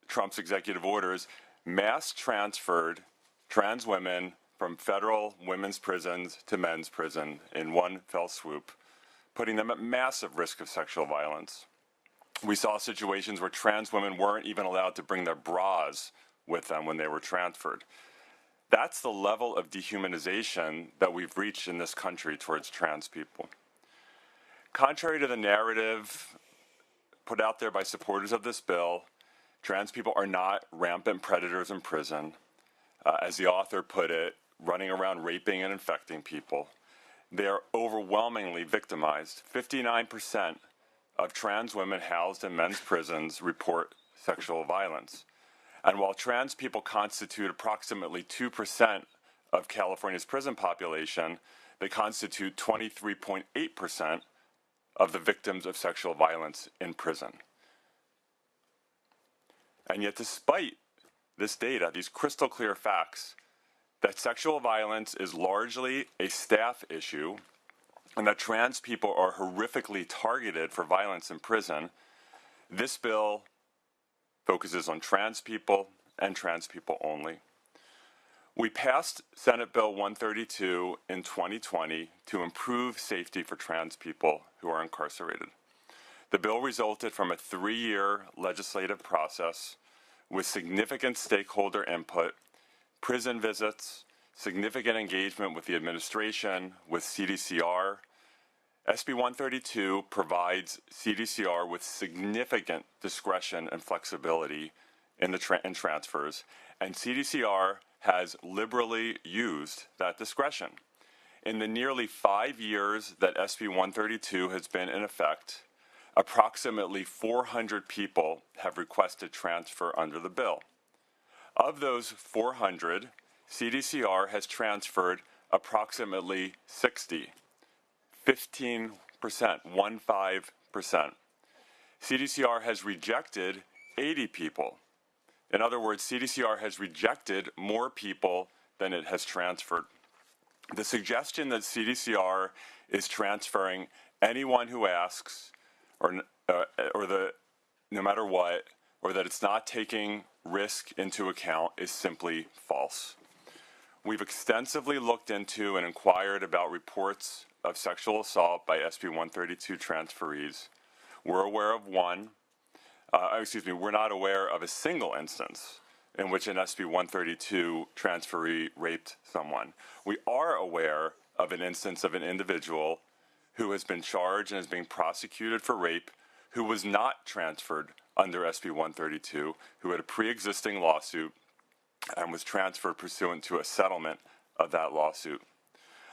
Trump's executive orders mass transferred trans women from federal women's prisons to men's prison in one fell swoop, putting them at massive risk of sexual violence. We saw situations where trans women weren't even allowed to bring their bras with them when they were transferred. That's the level of dehumanization that we've reached in this country towards trans people. Contrary to the narrative put out there by supporters of this bill, trans people are not rampant predators in prison. As the author put it, running around raping and infecting people. They are overwhelmingly victimized. 59% of trans women housed in men's prisons report sexual violence. And while trans people constitute approximately 2% of California's prison population, they constitute 23.8% of the victims of sexual violence in prison. And yet, despite this data, these crystal clear facts, that sexual violence is largely a staff issue and that trans people are horrifically targeted for violence in prison, this bill focuses on trans people and trans people only. We passed Senate Bill 132 in 2020 to improve safety for trans people who are incarcerated. The bill resulted from a 3-year legislative process with significant stakeholder input, prison visits, significant engagement with the administration, with CDCR. SB 132 provides CDCR with significant discretion and flexibility in transfers, and CDCR has liberally used that discretion. In the nearly 5 years that SB 132 has been in effect, approximately 400 people have requested transfer under the bill. Of those 400, CDCR has transferred approximately 60, 15%, 15%. CDCR has rejected 80 people. In other words, CDCR has rejected more people than it has transferred. The suggestion that CDCR is transferring anyone who asks, or no matter what, or that it's not taking risk into account is simply false. We've extensively looked into and inquired about reports of sexual assault by SB 132 transferees. We're aware of we're not aware of a single instance in which an SB 132 transferee raped someone. We are aware of an instance of an individual who has been charged and is being prosecuted for rape who was not transferred under SB 132, who had a pre-existing lawsuit and was transferred pursuant to a settlement of that lawsuit.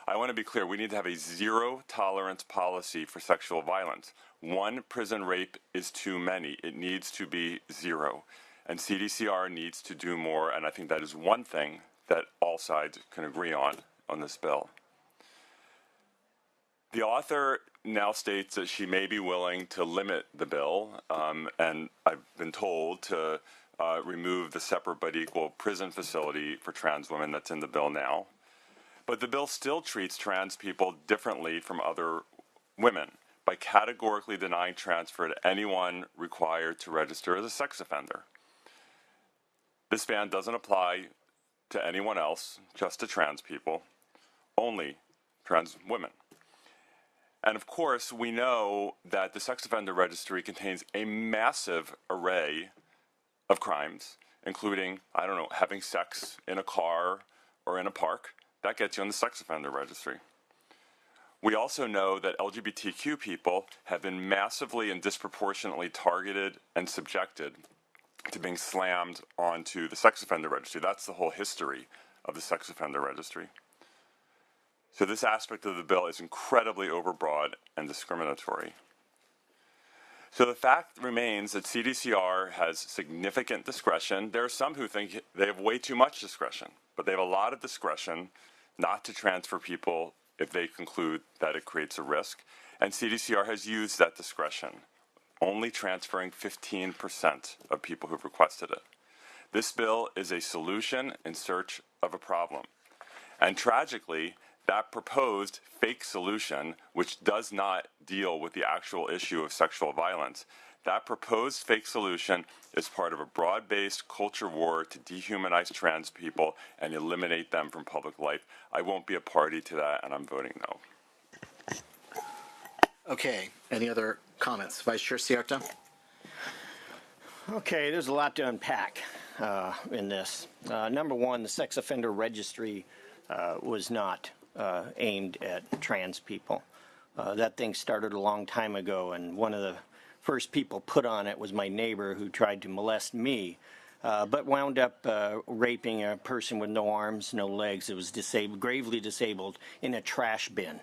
I want to be clear, we need to have a zero tolerance policy for sexual violence. One prison rape is too many. It needs to be zero. And CDCR needs to do more, and I think that is one thing that all sides can agree on this bill. The author now states that she may be willing to limit the bill, and I've been told to remove the separate but equal prison facility for trans women that's in the bill now. But the bill still treats trans people differently from other women by categorically denying transfer to anyone required to register as a sex offender. This ban doesn't apply to anyone else, just to trans people, only trans women. And of course, we know that the sex offender registry contains a massive array of crimes, including, I don't know, having sex in a car or in a park. That gets you on the sex offender registry. We also know that LGBTQ people have been massively and disproportionately targeted and subjected to being slammed onto the sex offender registry. That's the whole history of the sex offender registry. So this aspect of the bill is incredibly overbroad and discriminatory. So the fact remains that CDCR has significant discretion. There are some who think they have way too much discretion, but they have a lot of discretion not to transfer people if they conclude that it creates a risk. And CDCR has used that discretion, only transferring 15% of people who've requested it. This bill is a solution in search of a problem. And tragically, that proposed fake solution, which does not deal with the actual issue of sexual violence, that proposed fake solution is part of a broad-based culture war to dehumanize trans people and eliminate them from public life. I won't be a party to that, and I'm voting no. Okay, any other comments? Vice Chair Sierta? Okay, there's a lot to unpack in this. Number one, the sex offender registry was not aimed at trans people. That thing started a long time ago, and one of the first people put on it was my neighbor who tried to molest me, but wound up raping a person with no arms, no legs. It was disabled, gravely disabled, in a trash bin.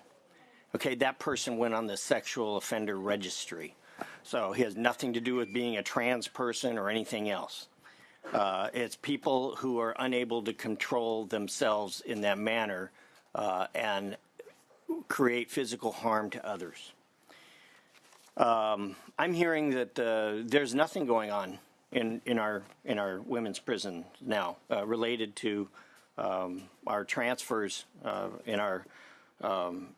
Okay, that person went on the sexual offender registry. So he has nothing to do with being a trans person or anything else. It's people who are unable to control themselves in that manner and create physical harm to others. I'm hearing that there's nothing going on in our women's prison now related to our transfers in our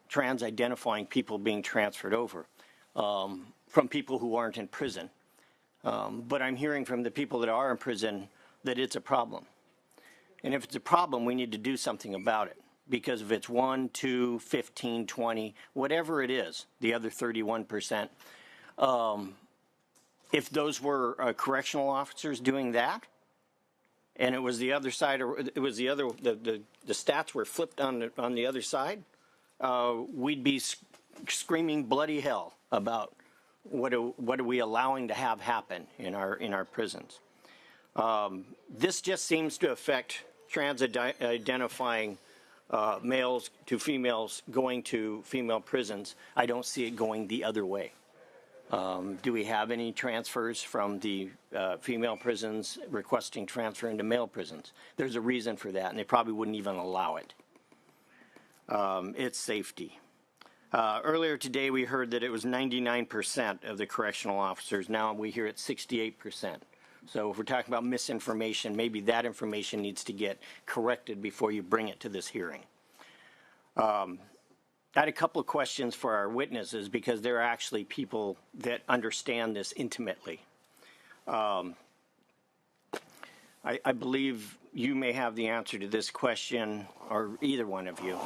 trans identifying people being transferred over from people who aren't in prison. But I'm hearing from the people that are in prison that it's a problem. And if it's a problem, we need to do something about it. Because if it's 1, 2, 15, 20, whatever it is, the other 31%, if those were correctional officers doing that, and it was the other side, or it was the other, the stats were flipped on the other side, we'd be screaming bloody hell about what are we allowing to have happen in our prisons. This just seems to affect trans identifying males to females going to female prisons. I don't see it going the other way. Do we have any transfers from the female prisons requesting transfer into male prisons? There's a reason for that, and they probably wouldn't even allow it. It's safety. Earlier today, we heard that it was 99% of the correctional officers. Now we hear it's 68%. So if we're talking about misinformation, maybe that information needs to get corrected before you bring it to this hearing. I had a couple of questions for our witnesses because there are actually people that understand this intimately. I believe you may have the answer to this question, or either one of you.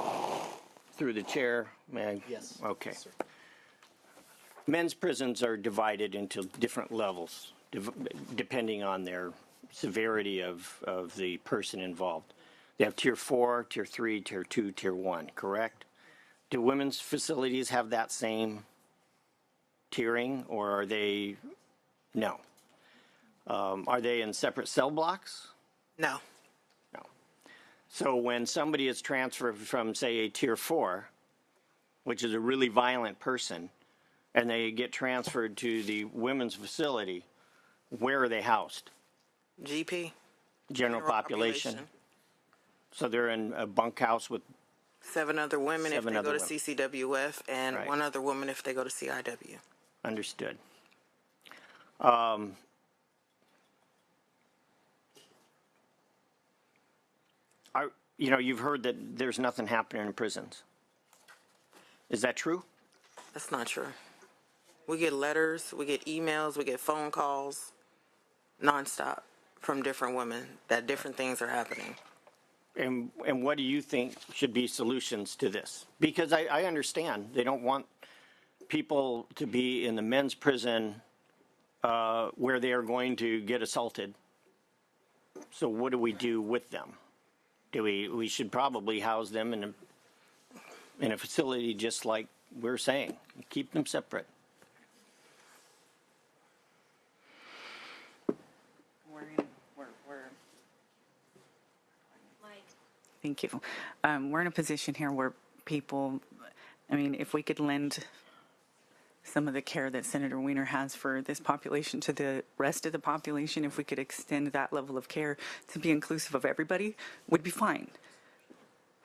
Through the chair, may I? Yes. Okay. Yes, sir. Men's prisons are divided into different levels, depending on their severity of the person involved. They have Tier 4, Tier 3, Tier 2, Tier 1, correct? Do women's facilities have that same tiering, or are they, no? Are they in separate cell blocks? No. No. So when somebody is transferred from, say, a Tier 4, which is a really violent person, and they get transferred to the women's facility, where are they housed? GP. General population. So they're in a bunkhouse with 7 other women 7 if they other go to women. CCWF, and Right. 1 other woman if they go to CIW. Understood. You've heard that there's nothing happening in prisons. Is that true? That's not true. We get letters, we get emails, we get phone calls nonstop from different women that different things are happening. And what do you think should be solutions to this? Because I understand they don't want people to be in the men's prison where they are going to get assaulted. So what do we do with them? We should probably house them in a facility just like we're saying. Keep them separate. Thank you. We're in a position here where people, I mean, if we could lend some of the care that Senator Weiner has for this population to the rest of the population, if we could extend that level of care to be inclusive of everybody, we'd be fine.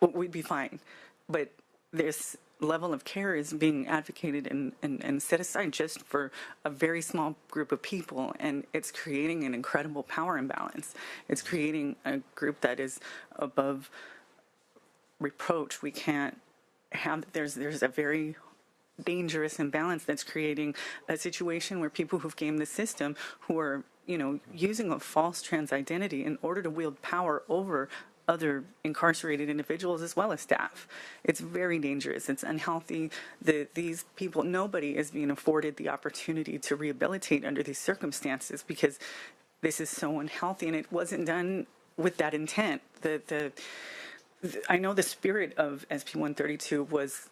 We'd be fine. But this level of care is being advocated and set aside just for a very small group of people, and it's creating an incredible power imbalance. It's creating a group that is above reproach. We can't have, there's a very dangerous imbalance that's creating a situation where people who've gamed the system, who are, using a false trans identity in order to wield power over other incarcerated individuals as well as staff. It's very dangerous. It's unhealthy. These people, nobody is being afforded the opportunity to rehabilitate under these circumstances because this is so unhealthy, and it wasn't done with that intent. I know the spirit of SB 132 was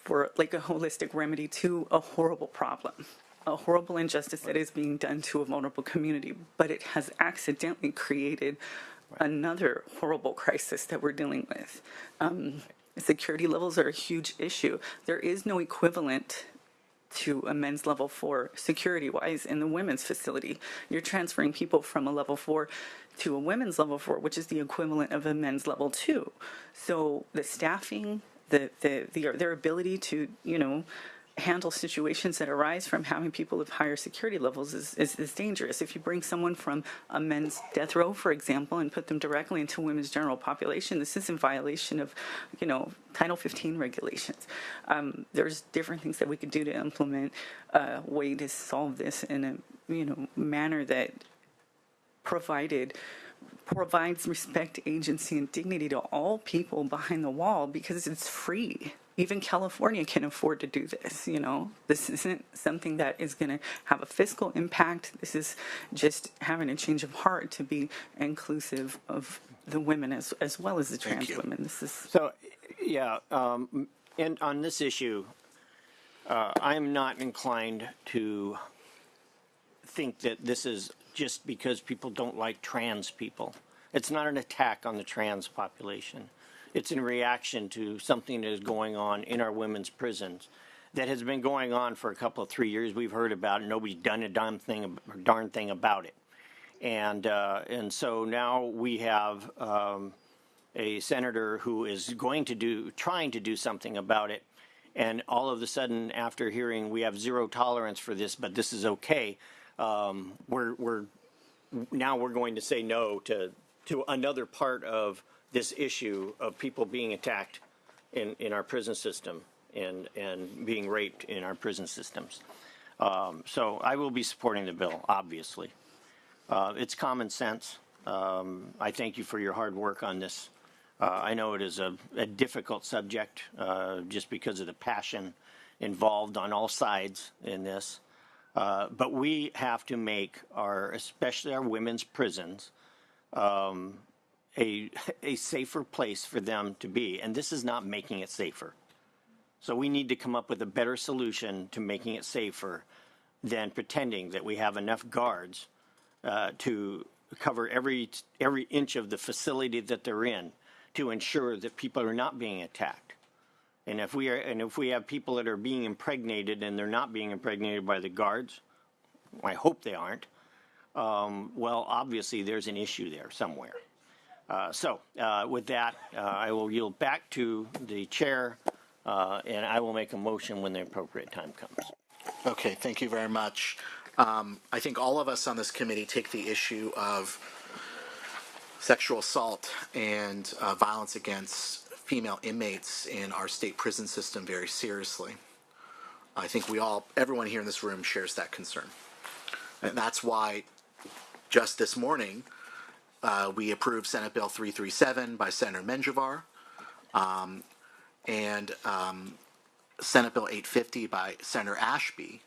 for like a holistic remedy to a horrible problem, a horrible injustice that is being done to a vulnerable community, but it has accidentally created another horrible crisis that we're dealing with. Security levels are a huge issue. There is no equivalent to a men's level 4 security-wise in the women's facility. You're transferring people from a level 4 to a women's level 4, which is the equivalent of a men's level 2. So the staffing, their ability to, handle situations that arise from having people of higher security levels is dangerous. If you bring someone from a men's death row, for example, and put them directly into women's general population, this is in violation of, Title 15 regulations. There's different things that we could do to implement a way to solve this in a, manner that provides respect, agency, and dignity to all people behind the wall because it's free. Even California can afford to do this, This isn't something that is going to have a fiscal impact. This is just having a change of heart to be inclusive of the women as well as the trans women. This is so, yeah. And on this issue, I'm not inclined to think that this is just because people don't like trans people. It's not an attack on the trans population. It's in reaction to something that is going on in our women's prisons that has been going on for a couple of 3 years. We've heard about it. Nobody's done a darn thing about it. And so now we have a senator who is trying to do something about it. And all of a sudden, after hearing we have zero tolerance for this, but this is okay, we're going to say no to another part of this issue of people being attacked in our prison system and being raped in our prison systems. So I will be supporting the bill, obviously. It's common sense. I thank you for your hard work on this. I know it is a difficult subject just because of the passion involved on all sides in this. But we have to make especially our women's prisons, a safer place for them to be. And this is not making it safer. So we need to come up with a better solution to making it safer than pretending that we have enough guards to cover every inch of the facility that they're in to ensure that people are not being attacked. And if we have people that are being impregnated and they're not being impregnated by the guards, I hope they aren't, well, obviously there's an issue there somewhere. With that, I will yield back to the chair, and I will make a motion when the appropriate time comes. Okay, thank you very much. I think all of us on this committee take the issue of sexual assault and violence against female inmates in our state prison system very seriously. I think everyone here in this room shares that concern. And that's why just this morning, we approved Senate Bill 337 by Senator Menjivar and Senate Bill 850 by Senator Ashby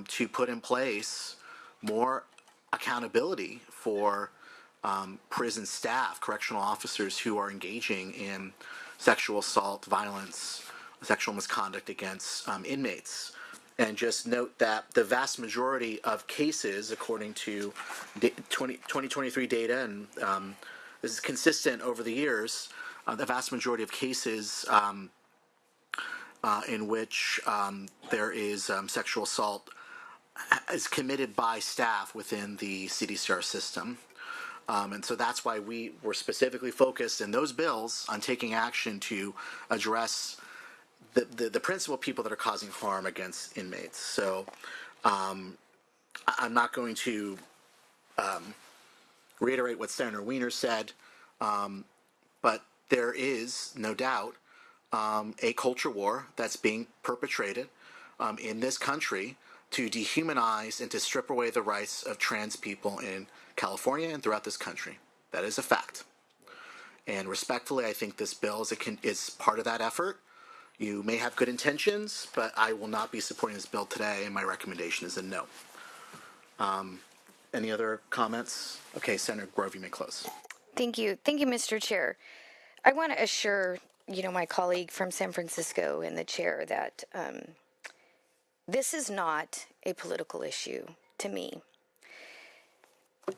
to put in place more accountability for prison staff, correctional officers who are engaging in sexual assault, violence, sexual misconduct against inmates. And just note that the vast majority of cases, according to 2023 data, and this is consistent over the years, the vast majority of cases in which there is sexual assault is committed by staff within the CDCR system. And so that's why we were specifically focused in those bills on taking action to address the principal people that are causing harm against inmates. So I'm not going to reiterate what Senator Weiner said, but there is no doubt a culture war that's being perpetrated in this country to dehumanize and to strip away the rights of trans people in California and throughout this country. That is a fact. And respectfully, I think this bill is part of that effort. You may have good intentions, but I will not be supporting this bill today, and my recommendation is a no. Any other comments? Okay, Senator Grove, you may close. Thank you. Thank you, Mr. Chair. I want to assure, my colleague from San Francisco and the chair that this is not a political issue to me.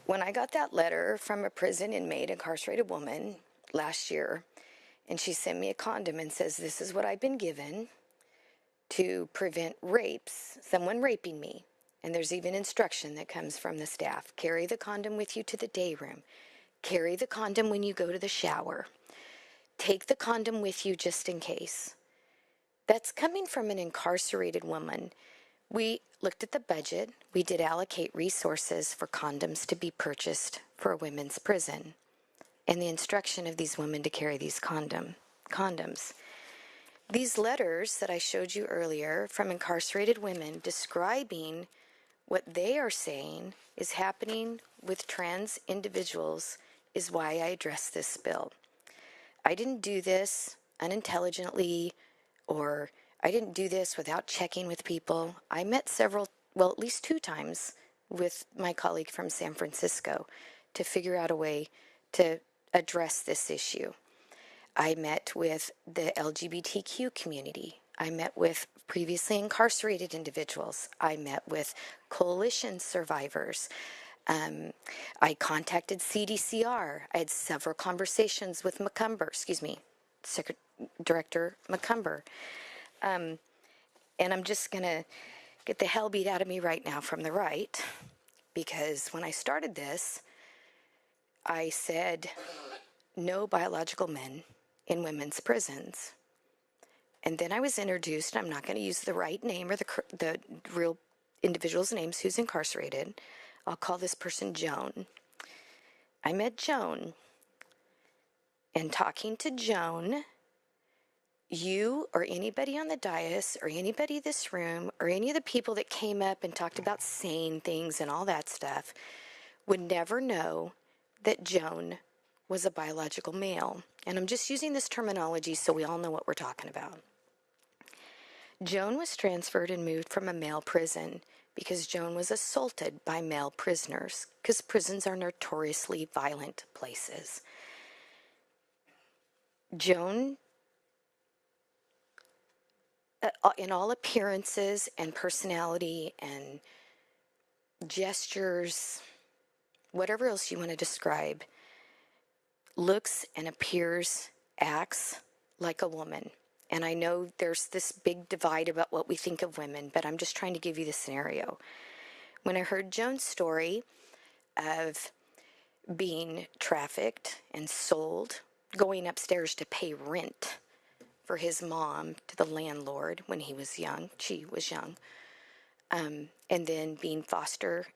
When I got that letter from a prison inmate, incarcerated woman, last year, and she sent me a condom and says, this is what I've been given to prevent rapes, someone raping me. And there's even instruction that comes from the staff. Carry the condom with you to the day room. Carry the condom when you go to the shower. Take the condom with you just in case. That's coming from an incarcerated woman. We looked at the budget. We did allocate resources for condoms to be purchased for a women's prison, and the instruction of these women to carry these condoms. These letters that I showed you earlier from incarcerated women describing what they are saying is happening with trans individuals is why I addressed this bill. I didn't do this unintelligently, or I didn't do this without checking with people. I met at least 2 times with my colleague from San Francisco to figure out a way to address this issue. I met with the LGBTQ community. I met with previously incarcerated individuals. I met with coalition survivors. I contacted CDCR. I had several conversations with Director McCumber. And I'm just going to get the hell beat out of me right now from the right, because when I started this, I said no biological men in women's prisons. And then I was introduced, I'm not going to use the right name or the real individual's names who's incarcerated. I'll call this person Joan. I met Joan. And talking to Joan, you or anybody on the dais or anybody in this room or any of the people that came up and talked about saying things and all that stuff would never know that Joan was a biological male. And I'm just using this terminology so we all know what we're talking about. Joan was transferred and moved from a male prison because Joan was assaulted by male prisoners, because prisons are notoriously violent places. Joan, in all appearances and personality and gestures, whatever else you want to describe, looks and appears, acts like a woman. And I know there's this big divide about what we think of women, but I'm just trying to give you the scenario. When I heard Joan's story of being trafficked and sold, going upstairs to pay rent for his mom to the landlord when he was young. She was young. And then being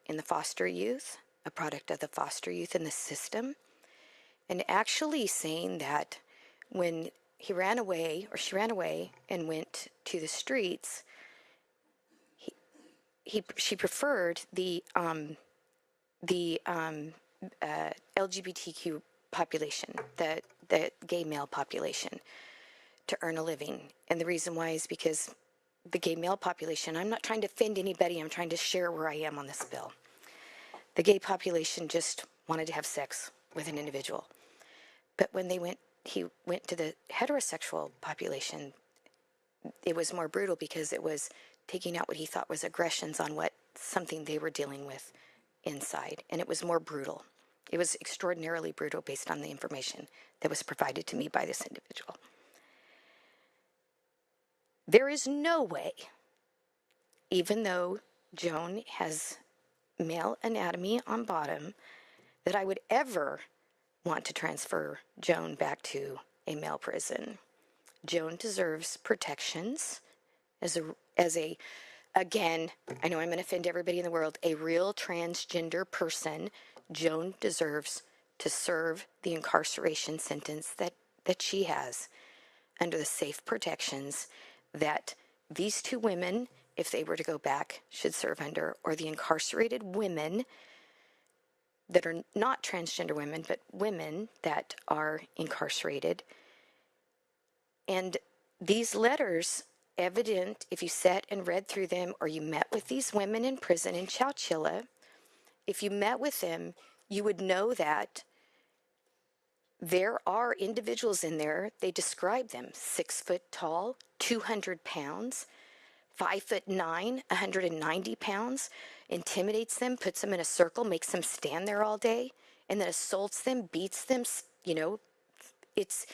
in the foster youth, a product of the foster youth in the system. And actually saying that when he ran away, or she ran away and went to the streets, she preferred the LGBTQ population, the gay male population, to earn a living. And the reason why is because the gay male population, I'm not trying to offend anybody, I'm trying to share where I am on this bill. The gay population just wanted to have sex with an individual. But when he went to the heterosexual population, it was more brutal because it was taking out what he thought was aggressions on something they were dealing with inside. And it was more brutal. It was extraordinarily brutal based on the information that was provided to me by this individual. There is no way, even though Joan has male anatomy on bottom, that I would ever want to transfer Joan back to a male prison. Joan deserves protections as a, again, I know I'm going to offend everybody in the world, a real transgender person. Joan deserves to serve the incarceration sentence that she has under the safe protections that these two women, if they were to go back, should serve under, or the incarcerated women that are not transgender women, but women that are incarcerated. And these letters, evident, if you sat and read through them, or you met with these women in prison in Chowchilla, if you met with them, you would know that there are individuals in there, they describe them 6 foot tall, 200 pounds, 5'9", 190 pounds, intimidates them, puts them in a circle, makes them stand there all day, and then assaults them, beats them. It's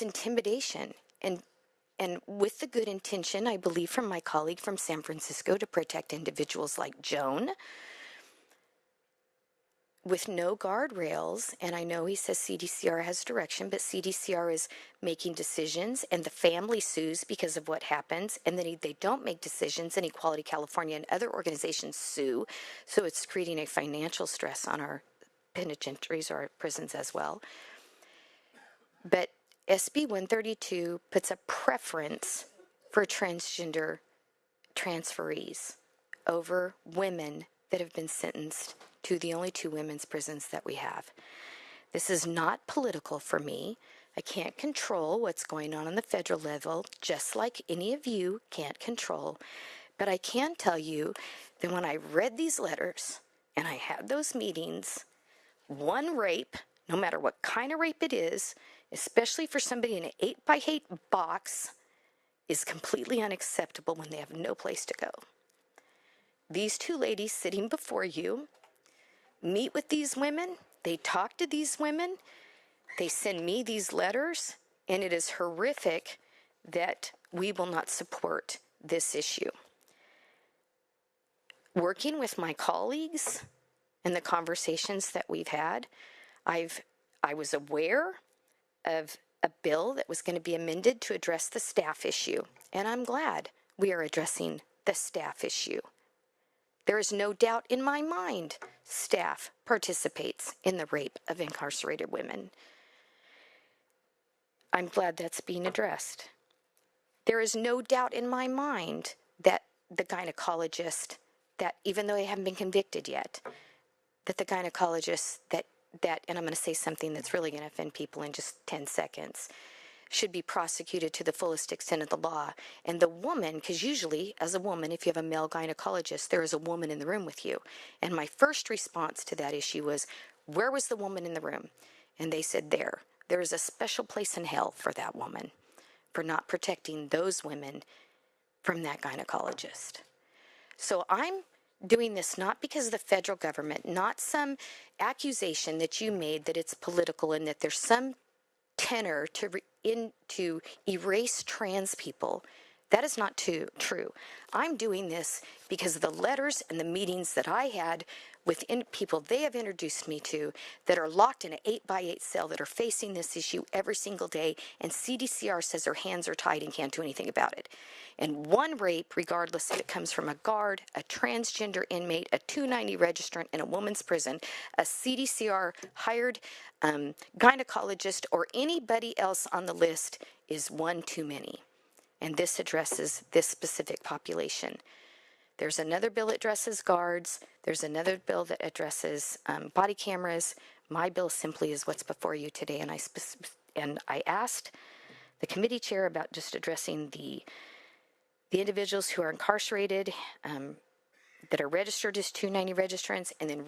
intimidation. And with the good intention, I believe, from my colleague from San Francisco to protect individuals like Joan, with no guardrails, and I know he says CDCR has direction, but CDCR is making decisions, and the family sues because of what happens, and then they don't make decisions, and Equality California and other organizations sue, so it's creating a financial stress on our penitentiaries or our prisons as well. But SB 132 puts a preference for transgender transferees over women that have been sentenced to the only 2 women's prisons that we have. This is not political for me. I can't control what's going on the federal level, just like any of you can't control. But I can tell you that when I read these letters and I had those meetings, one rape, no matter what kind of rape it is, especially for somebody in an 8x8 box, is completely unacceptable when they have no place to go. These 2 ladies sitting before you meet with these women, they talk to these women, they send me these letters, and it is horrific that we will not support this issue. Working with my colleagues and the conversations that we've had, I was aware of a bill that was going to be amended to address the staff issue, and I'm glad we are addressing the staff issue. There is no doubt in my mind staff participates in the rape of incarcerated women. I'm glad that's being addressed. There is no doubt in my mind that the gynecologist, that even though they haven't been convicted yet, that the gynecologist that and I'm going to say something that's really going to offend people in just 10 seconds, should be prosecuted to the fullest extent of the law. And the woman, because usually as a woman, if you have a male gynecologist, there is a woman in the room with you. And my first response to that issue was, where was the woman in the room? And they said, there. There is a special place in hell for that woman, for not protecting those women from that gynecologist. So I'm doing this not because of the federal government, not some accusation that you made that it's political and that there's some tenor to erase trans people. That is not true. I'm doing this because of the letters and the meetings that I had with people they have introduced me to that are locked in an 8x8 cell that are facing this issue every single day, and CDCR says their hands are tied and can't do anything about it. And one rape, regardless if it comes from a guard, a transgender inmate, a 290 registrant in a woman's prison, a CDCR hired gynecologist, or anybody else on the list, is one too many. And this addresses this specific population. There's another bill that addresses guards. There's another bill that addresses body cameras. My bill simply is what's before you today. And I asked the committee chair about just addressing the individuals who are incarcerated, that are registered as 290 registrants, and then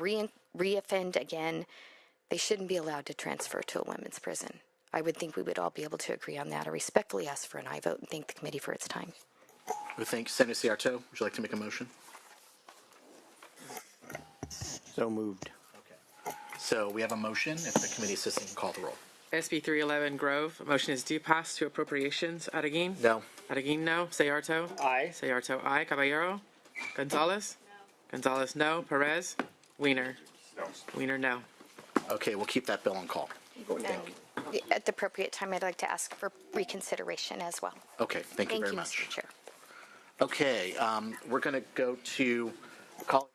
re-offend again. They shouldn't be allowed to transfer to a women's prison. I would think we would all be able to agree on that. I respectfully ask for an aye vote and thank the committee for its time. We thank Senator Ciarto. Would you like to make a motion? So moved. So we have a motion. If the committee assistant can call the roll. SB 311 Grove. A motion is due pass to appropriations. Adeguin? No. Adeguin, no. Ciarto? Aye. Ciarto, aye. Caballero? Gonzalez? Gonzalez, no. Perez? Weiner? No. Weiner, no. Okay, we'll keep that bill on call. At the appropriate time, I'd like to ask for reconsideration as well. Okay, thank you very much. Mr. Chair. Okay, we're going to go to call.